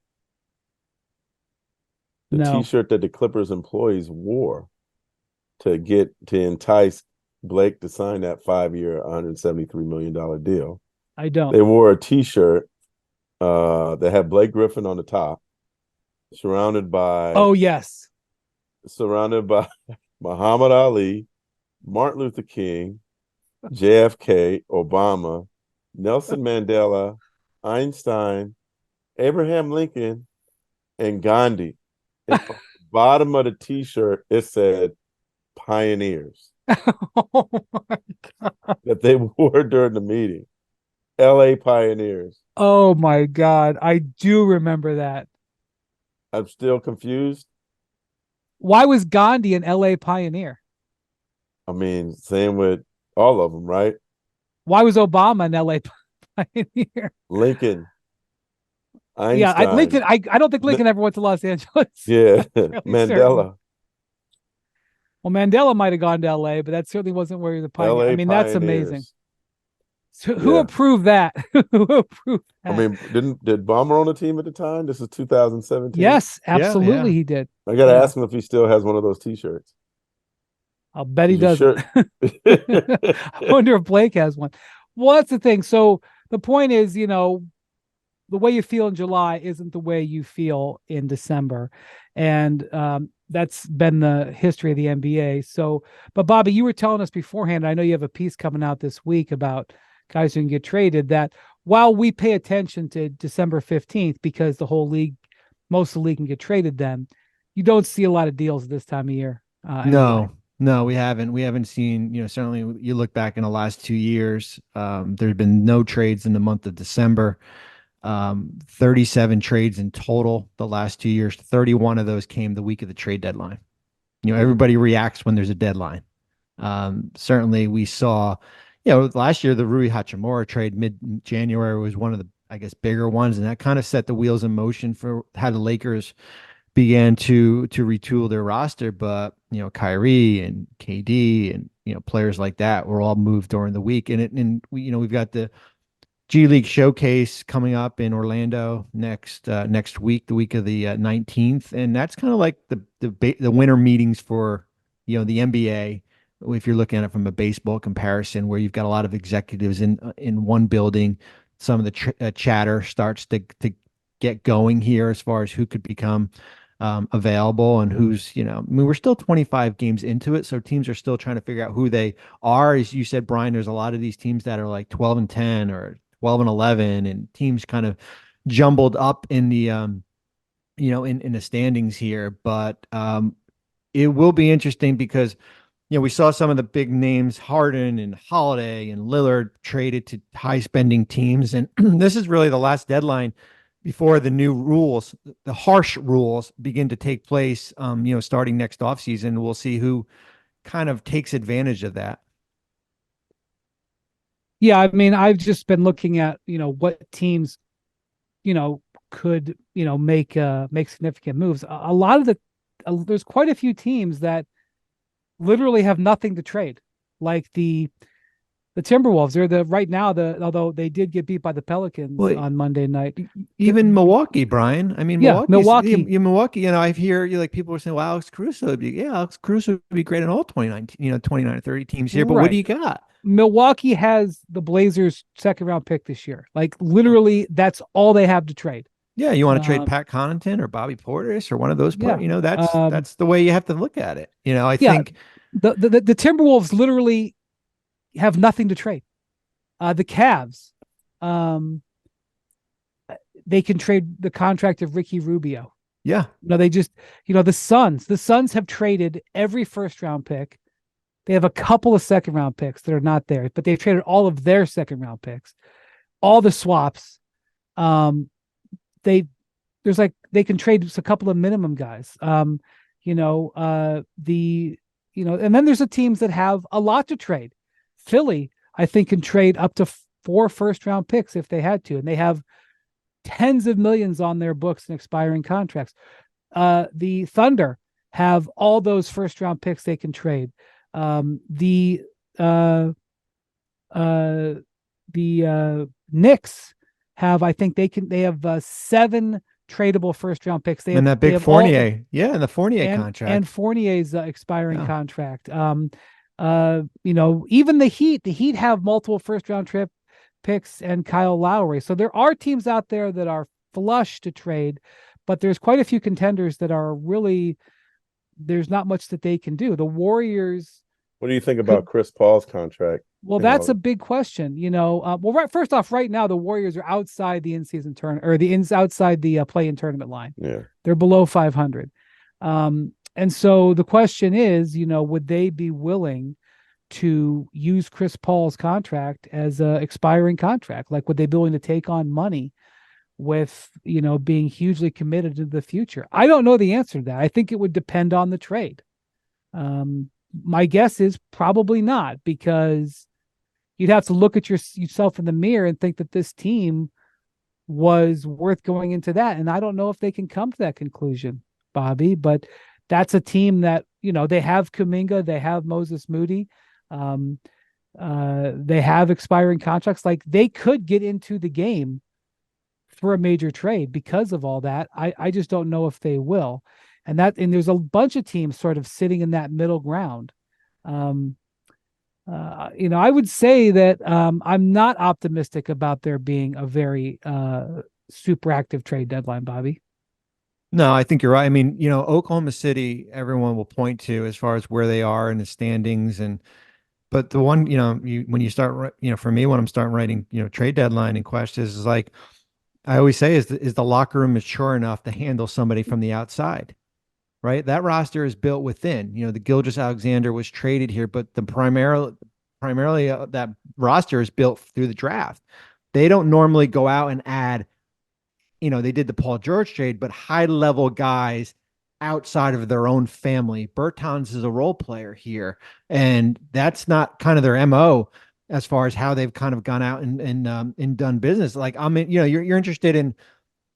The No. T-shirt that the Clippers employees wore to entice Blake to sign that 5-year, $173 million deal. I don't. They wore a T-shirt that had Blake Griffin on the top, surrounded by Muhammad Ali, Martin Luther King, JFK, Obama, Nelson Mandela, Einstein, Abraham Lincoln, and Gandhi. And on the bottom of the T-shirt, it said Pioneers. Oh my God. That they wore during the meeting. LA Pioneers. Oh my God. I do remember that. I'm still confused. Why was Gandhi an LA pioneer? I mean, same with all of them, right? Why was Obama an LA pioneer? Lincoln. Einstein. Yeah, Lincoln. I don't think Lincoln ever went to Los Angeles. Yeah, Mandela. Certain. Well, Mandela might have gone to LA, but that certainly wasn't where he was a pioneer. LA I mean, Pioneers. that's amazing. So who approved that? Who approved that? I mean, did Bomber on the team at the time? This is 2017. Yes, absolutely, Yeah. He did. I gotta ask him if he still has one of those T-shirts. I'll bet he doesn't. I wonder if Blake has one. Well, that's the thing. So the point is, the way you feel in July isn't the way you feel in December. And that's been the history of the NBA. So, but Bobby, you were telling us beforehand, I know you have a piece coming out this week about guys who can get traded, that while we pay attention to December 15th, because most of the league can get traded then, you don't see a lot of deals this time of year. No, we haven't. We haven't seen, certainly you look back in the last 2 years, there's been no trades in the month of December. 37 trades in total the last 2 years. 31 of those came the week of the trade deadline. Everybody reacts when there's a deadline. Certainly we saw, last year the Rui Hachimura trade mid-January was one of the, I guess, bigger ones, and that kind of set the wheels in motion for how the Lakers began to retool their roster. But Kyrie and KD and players like that were all moved during the week, and we've got the G League Showcase coming up in Orlando next week, the week of the 19th, and that's kind of like the winter meetings for the NBA. If you're looking at it from a baseball comparison, where you've got a lot of executives in one building, some of the chatter starts to get going here as far as who could become available and who's, we're still 25 games into it. So teams are still trying to figure out who they are. As you said, Brian, there's a lot of these teams that are like 12-10 or 12-11, and teams kind of jumbled up in the, in the standings here. But it will be interesting because, we saw some of the big names, Harden and Holiday and Lillard, traded to high spending teams. And this is really the last deadline before the new rules, the harsh rules, begin to take place, starting next offseason. We'll see who kind of takes advantage of that. Yeah, I mean, I've just been looking at, what teams, could, make significant moves. A lot of there's quite a few teams that literally have nothing to trade, like the Timberwolves. They're right now, although they did get beat by the Pelicans on Monday night. Even Milwaukee, Brian. I mean, Milwaukee. I hear people are saying, "Well, Alex Caruso would be great in all 29 or 30 teams here." But what do you got? Milwaukee has the Blazers' second round pick this year. Like literally, that's all they have to trade. Yeah, you want to trade Pat Connaughton or Bobby Portis or one of those players? That's the way you have to look at it. I think the Timberwolves literally have nothing to trade. The Cavs, they can trade the contract of Ricky Rubio. Yeah. They just, the Suns have traded every first round pick. They have a couple of second round picks that are not there, but they've traded all of their second round picks, all the swaps. they can trade just a couple of minimum guys. And then there's the teams that have a lot to trade. Philly, I think, can trade up to 4 first-round picks if they had to, and they have tens of millions on their books in expiring contracts. The Thunder have all those first-round picks they can trade. The Knicks have, I think they have 7 tradable first-round picks. They have, and that big Fournier, and the Fournier contract, and Fournier's expiring contract. Even the Heat have multiple first-round picks and Kyle Lowry. So there are teams out there that are flush to trade, but there's quite a few contenders that are really, there's not much that they can do. The Warriors. What do you think about Chris Paul's contract? Well, that's a big question. First off, right now the Warriors are outside the in-season tournament, or outside the play-in tournament line. Yeah, they're below 500, and so the question is, would they be willing to use Chris Paul's contract as a expiring contract? Like, would they be willing to take on money with being hugely committed to the future? I don't know the answer to that. I think it would depend on the trade. My guess is probably not, because you'd have to look at yourself in the mirror and think that this team was worth going into that. And I don't know if they can come to that conclusion, Bobby, but that's a team that, they have Kuminga, they have Moses Moody, they have expiring contracts. Like, they could get into the game for a major trade because of all that. I just don't know if they will. And there's a bunch of teams sort of sitting in that middle ground. I would say that I'm not optimistic about there being a very super active trade deadline, Bobby. No, I think you're right. I mean, Oklahoma City, everyone will point to as far as where they are in the standings. But the one, when you start, for me, when I'm starting writing, trade deadline and questions, is like, I always say, is the locker room mature enough to handle somebody from the outside? Right? That roster is built within. The Gilgeous-Alexander was traded here, but primarily that roster is built through the draft. They don't normally go out and add, they did the Paul George trade, but high-level guys outside of their own family. Bertans is a role player here, and that's not kind of their MO as far as how they've kind of gone out and done business. Like, you're interested in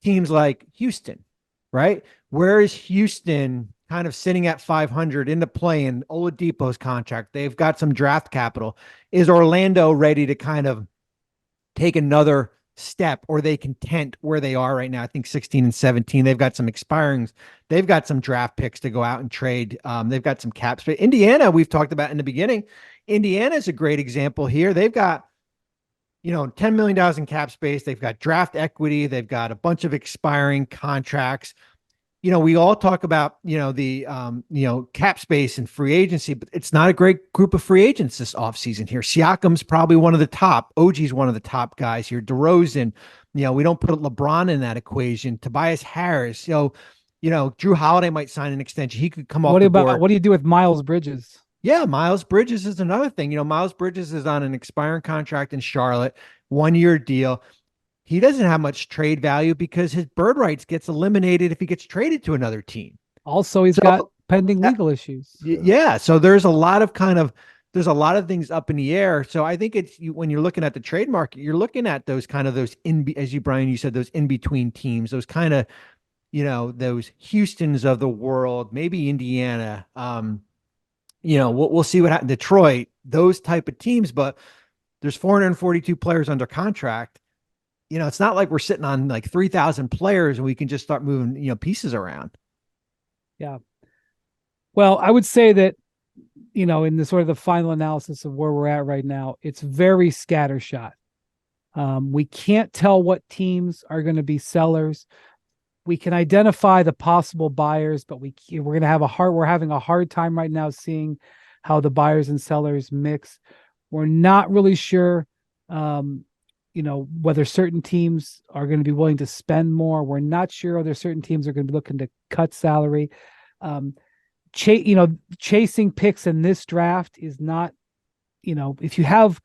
teams like Houston, right? Where is Houston kind of sitting at 500 in the play-in? Oladipo's contract, they've got some draft capital. Is Orlando ready to kind of take another step, or are they content where they are right now? I think 16 and 17. They've got some expirings. They've got some draft picks to go out and trade. They've got some cap space. Indiana, we've talked about in the beginning. Indiana is a great example here. They've got $10 million in cap space. They've got draft equity. They've got a bunch of expiring contracts. We all talk about, the, cap space and free agency, but it's not a great group of free agents this offseason here. Siakam's probably one of the top. OG's one of the top guys here. DeRozan, we don't put LeBron in that equation. Tobias Harris, Drew Holiday might sign an extension. He could come off the board. What do you do with Miles Bridges? Yeah, Miles Bridges is another thing. Miles Bridges is on an expiring contract in Charlotte, 1-year deal. He doesn't have much trade value because his bird rights gets eliminated if he gets traded to another team. Also, he's got pending legal issues. Yeah. So there's a lot of things up in the air. So I think when you're looking at the trade market, you're looking at those Brian, you said, those in-between teams, those kind of, those Houstons of the world, maybe Indiana, we'll see what happens. Detroit, those type of teams, but there's 442 players under contract. It's not like we're sitting on like 3,000 players and we can just start moving, pieces around. Yeah. Well, I would say that, in the sort of the final analysis of where we're at right now, it's very scattershot. We can't tell what teams are going to be sellers. We can identify the possible buyers, but we're having a hard time right now seeing how the buyers and sellers mix. We're not really sure, whether certain teams are going to be willing to spend more. We're not sure whether certain teams are going to be looking to cut salary. Chasing picks in this draft is not, if you have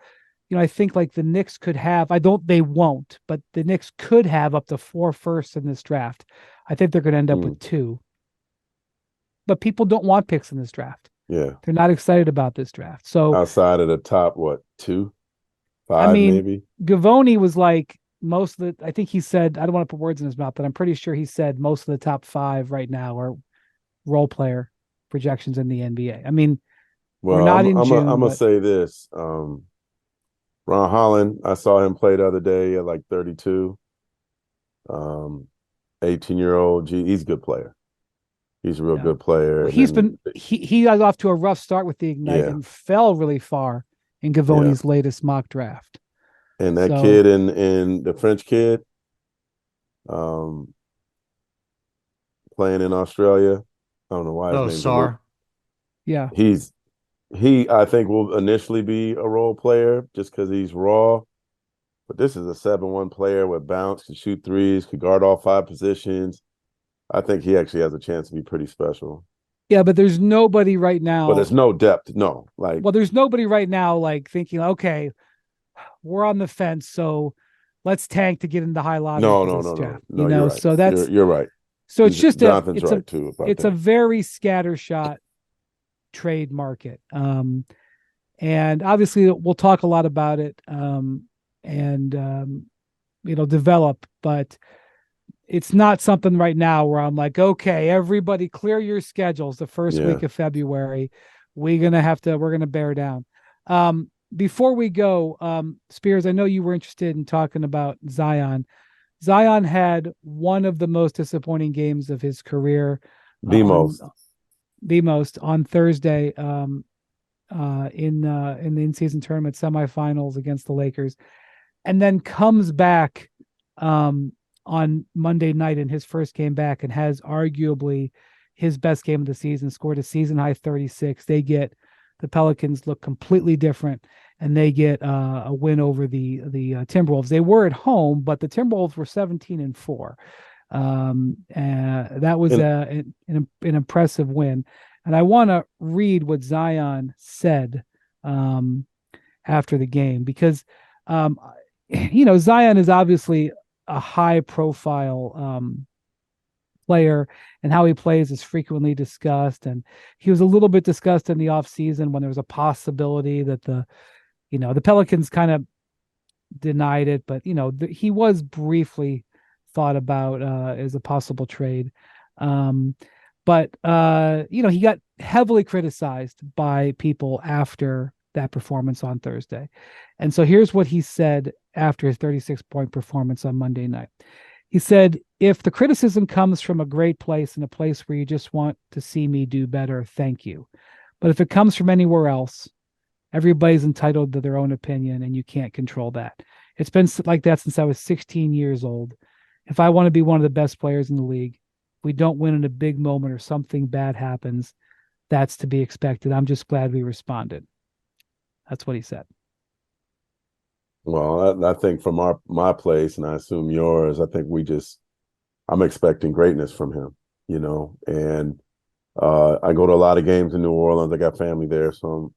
I think like the Knicks could have, they won't, but the Knicks could have up to 4 firsts in this draft. I think they're going to end up with 2. But people don't want picks in this draft. Yeah. They're not excited about this draft. So outside of the top, what, 2, I 5, mean, maybe? Gavoni was like most of the, I think he said, I don't want to put words in his mouth, but I'm pretty sure he said most of the top 5 right now are role player projections in the NBA. I mean, we're Well, not in I'm June, gonna but say this. Ron Holland, I saw him play the other day at like 32. 18-year-old. He's a good player. He's a real good player. well, And he got off to a rough start with the Ignite yeah, and fell really far in yeah. Gavoni's latest mock draft. And that So, kid in the French kid, um, playing in Australia. I don't know why his Oh, name's Sar. yeah. He I think will initially be a role player just because he's raw. But this is a 7-1 player with bounce, can shoot threes, could guard all 5 positions. I think he actually has a chance to be pretty special. Yeah, but there's nobody right But now. there's no depth. No, like, well, there's nobody right now like thinking, okay, we're on the fence, so let's tank to get in the high lottery for this draft. no. You're right. So that's You're right. so it's just Jonathan's right too about it's that. a very scattershot trade market. And obviously we'll talk a lot about it and it'll develop, but it's not something right now where I'm like, okay, everybody clear your schedules the first week of February. We're gonna bear down. Before we go, Spears, I know you were interested in talking about Zion. Zion had one of the most disappointing games of his career. The most on Thursday in the in-season tournament semifinals against the Lakers, and then comes back on Monday night in his first game back and has arguably his best game of the season, scored a season high 36. The Pelicans look completely different, and they get a win over the Timberwolves. They were at home, but the Timberwolves were 17-4. And that was an impressive win. And I want to read what Zion said after the game, because Zion is obviously a high profile player, and how he plays is frequently discussed. And he was a little bit discussed in the offseason when there was a possibility that the Pelicans kind of denied it, but he was briefly thought about as a possible trade. But he got heavily criticized by people after that performance on Thursday. And so here's what he said after his 36-point performance on Monday night. He said, "If the criticism comes from a great place and a place where you just want to see me do better, thank you. But if it comes from anywhere else, everybody's entitled to their own opinion, and you can't control that. It's been like that since I was 16 years old. If I want to be one of the best players in the league, if we don't win in a big moment or something bad happens, that's to be expected. I'm just glad we responded." That's what he said. Well, I think from my place, and I assume yours, I think I'm expecting greatness from him, and I go to a lot of games in New Orleans. I got family there, so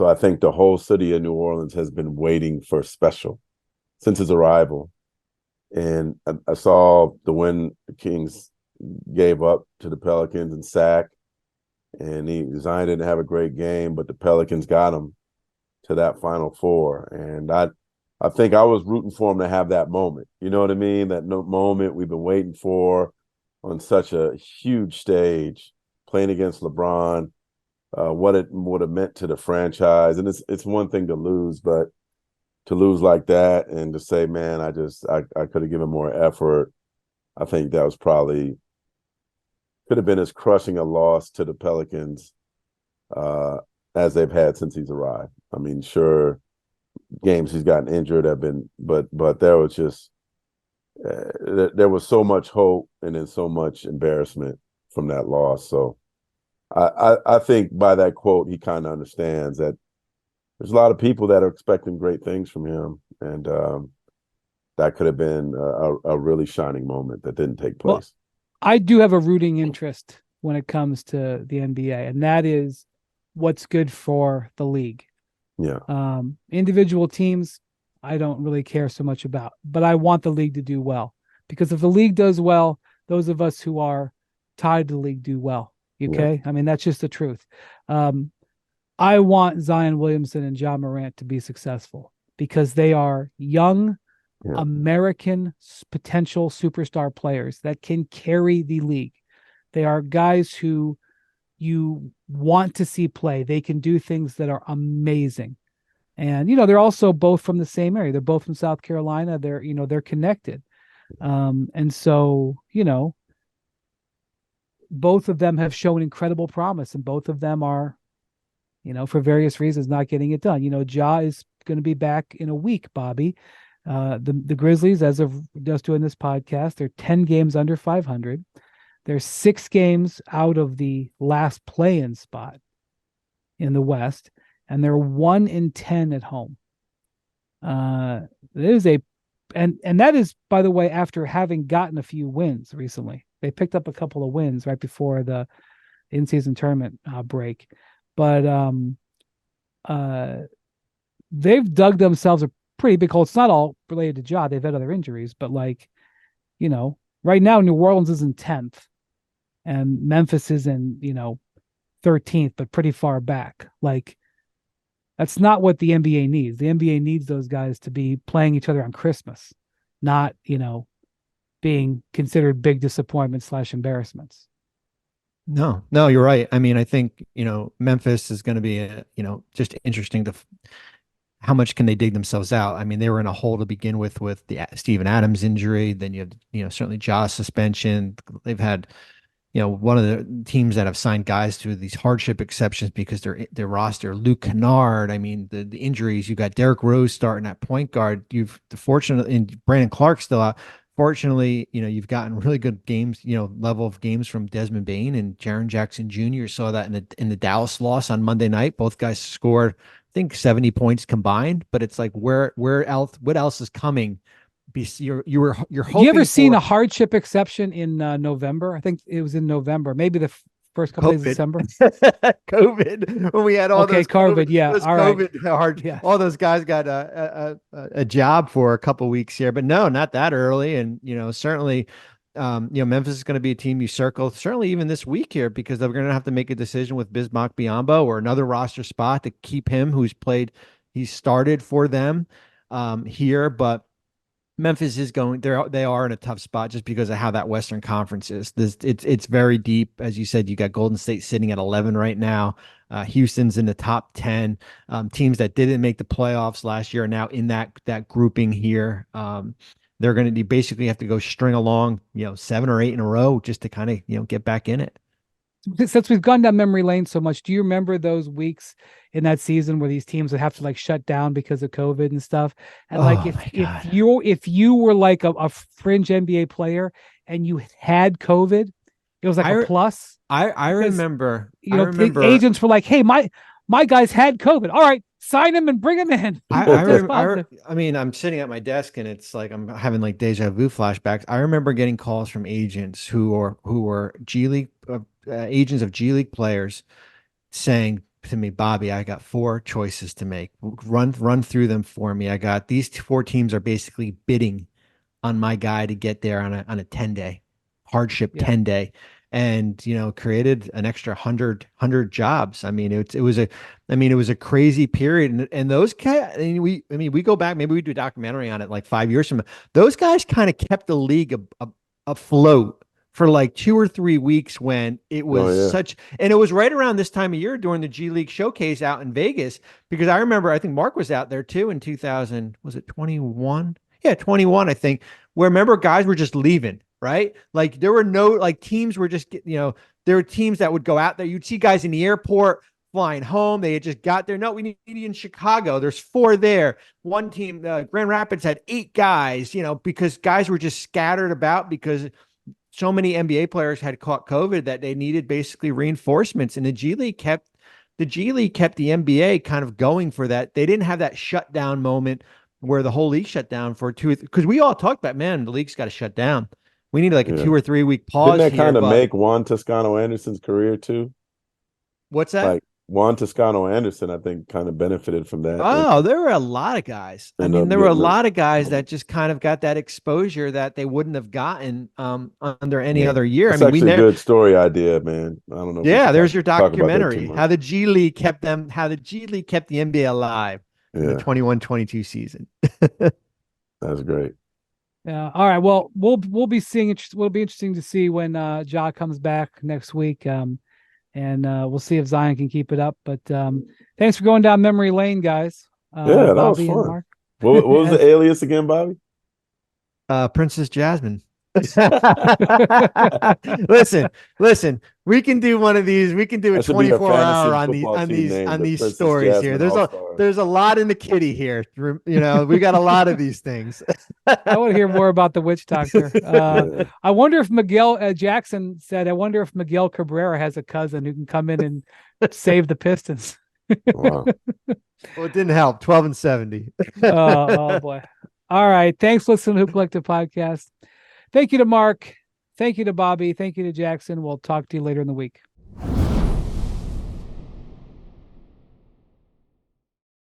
I think the whole city of New Orleans has been waiting for special since his arrival. And I saw the win the Kings gave up to the Pelicans in sack, and Zion didn't have a great game, but the Pelicans got him to that Final Four. And I think I was rooting for him to have that moment. You know what I mean? That moment we've been waiting for on such a huge stage, playing against LeBron, what it would have meant to the franchise. And it's one thing to lose, but to lose like that and to say, man, I could have given more effort. I think that was probably could have been as crushing a loss to the Pelicans as they've had since he's arrived. I mean, sure, games he's gotten injured have been, but there was just there was so much hope and then so much embarrassment from that loss. So I think by that quote, he kind of understands that there's a lot of people that are expecting great things from him, and that could have been a really shining moment that didn't take place. Well, I do have a rooting interest when it comes to the NBA, and that is what's good for the league. Yeah. Individual teams, I don't really care so much about, but I want the league to do well, because if the league does well, those of us who are tied to the league do well. Okay. Yeah. I mean, that's just the truth. I want Zion Williamson and John Morant to be successful because they are young Yeah. American potential superstar players that can carry the league. They are guys who you want to see play. They can do things that are amazing. And, they're also both from the same area. They're both from South Carolina. They're connected. And so, both of them have shown incredible promise, and both of them are, for various reasons, not getting it done. Ja is going to be back in a week, Bobby. The Grizzlies, as of just doing this podcast, they're 10 games under 500. They're 6 games out of the last play-in spot in the West, and they're 1-10 at home. There's and that is, by the way, after having gotten a few wins recently. They picked up a couple of wins right before the in-season tournament break, but they've dug themselves a pretty big hole. It's not all related to Ja. They've had other injuries, but right now New Orleans is in 10th and Memphis is in 13th, but pretty far back. That's not what the NBA needs. The NBA needs those guys to be playing each other on Christmas, not being considered big disappointments / embarrassments. No, you're right. I mean, I think, Memphis is going to be, just interesting to how much can they dig themselves out. I mean, they were in a hole to begin with the Steven Adams injury. Then you have, certainly Ja's suspension. They've had, one of the teams that have signed guys to these hardship exceptions because their roster, Luke Kennard. I mean, the injuries, you got Derrick Rose starting at point guard. Fortunately, and Brandon Clark still out. Fortunately, you've gotten really good games, level of games from Desmond Bane and Jaren Jackson Jr. Saw that in the Dallas loss on Monday night. Both guys scored, I think, 70 points combined. But it's like what else is coming? You're hoping. You ever seen a hardship exception in November? I think it was in November, maybe the first couple days of December. COVID, when we had all those COVID, yeah, those all COVID right. hard. Yeah. All those guys got a job for a couple weeks here, but no, not that early. And certainly, Memphis is going to be a team you circle certainly even this week here, because they're going to have to make a decision with Bismack Biyombo or another roster spot to keep him, he's started for them here, but. Memphis is they are in a tough spot just because of how that Western Conference is. It's very deep. As you said, you got Golden State sitting at 11 right now. Houston's in the top 10. Teams that didn't make the playoffs last year are now in that grouping here. They're going to basically have to go string along, 7 or 8 in a row just to kind of, get back in it. Since we've gone down memory lane so much, do you remember those weeks in that season where these teams would have to shut down because of COVID and stuff? And if you were like a fringe NBA player and you had COVID, it was like a plus. I remember. The agents were like, "Hey, my guys had COVID. All right, sign him and bring him in." I mean, I'm sitting at my desk and it's like I'm having deja vu flashbacks. I remember getting calls from agents who were G League agents of G League players saying to me, "Bobby, I got 4 choices to make. Run through them for me. I got these 4 teams are basically bidding on my guy to get there on a 10-day hardship 10-day." And created an extra 100 jobs. I mean, it was a crazy period, and those guys. We go back. Maybe we do a documentary on it 5 years from now. Those guys kind of kept the league afloat for 2 or 3 weeks when it was and it was right around this time of year during the G League showcase out in Vegas, because I remember I think Marc was out there too in 2000. Was it 21? Yeah, 21, I think. Where remember guys were just leaving. Right? There were no teams were just, there were teams that would go out there. You'd see guys in the airport flying home. They had just got there. No, we need you in Chicago. There's 4 there. One team, Grand Rapids had 8 guys, because guys were just scattered about because so many NBA players had caught COVID that they needed basically reinforcements. And the G League kept the NBA kind of going for that. They didn't have that shutdown moment where the whole league shut down for 2 because we all talked about, man, the league's got to shut down. We need a 2 or 3 week pause. Didn't that kind of make Juan Toscano Anderson's career too? What's that? Juan Toscano Anderson, I think, kind of benefited from that. Oh, there were a lot of guys. I mean, there were a lot of guys that just kind of got that exposure that they wouldn't have gotten under any other year. That's I mean, actually a good story idea, man. I don't know. Yeah, there's your talk about that too documentary. much. How the G League kept the NBA alive in the 21-22 season. That's great. Yeah. All right. Well, we'll be seeing. It'll be interesting to see when Ja comes back next week. And we'll see if Zion can keep it up. But thanks for going down memory lane, guys. That was Bobby fun. and Marc. What was the alias again, Bobby? Princess Jasmine. Listen. We can do one of these. We can do a 24-hour on these stories Jasmine here. There's a lot in the kitty here. We got a lot of these things. I want to hear more about the witch doctor. I wonder if Miguel Jackson said, I wonder if Miguel Cabrera has a cousin who can come in and save the Pistons. Wow. Well, it didn't help. 12-70. Oh boy. All right. Thanks for listening to Hoop Collective Podcast. Thank you to Marc. Thank you to Bobby. Thank you to Jackson. We'll talk to you later in the week.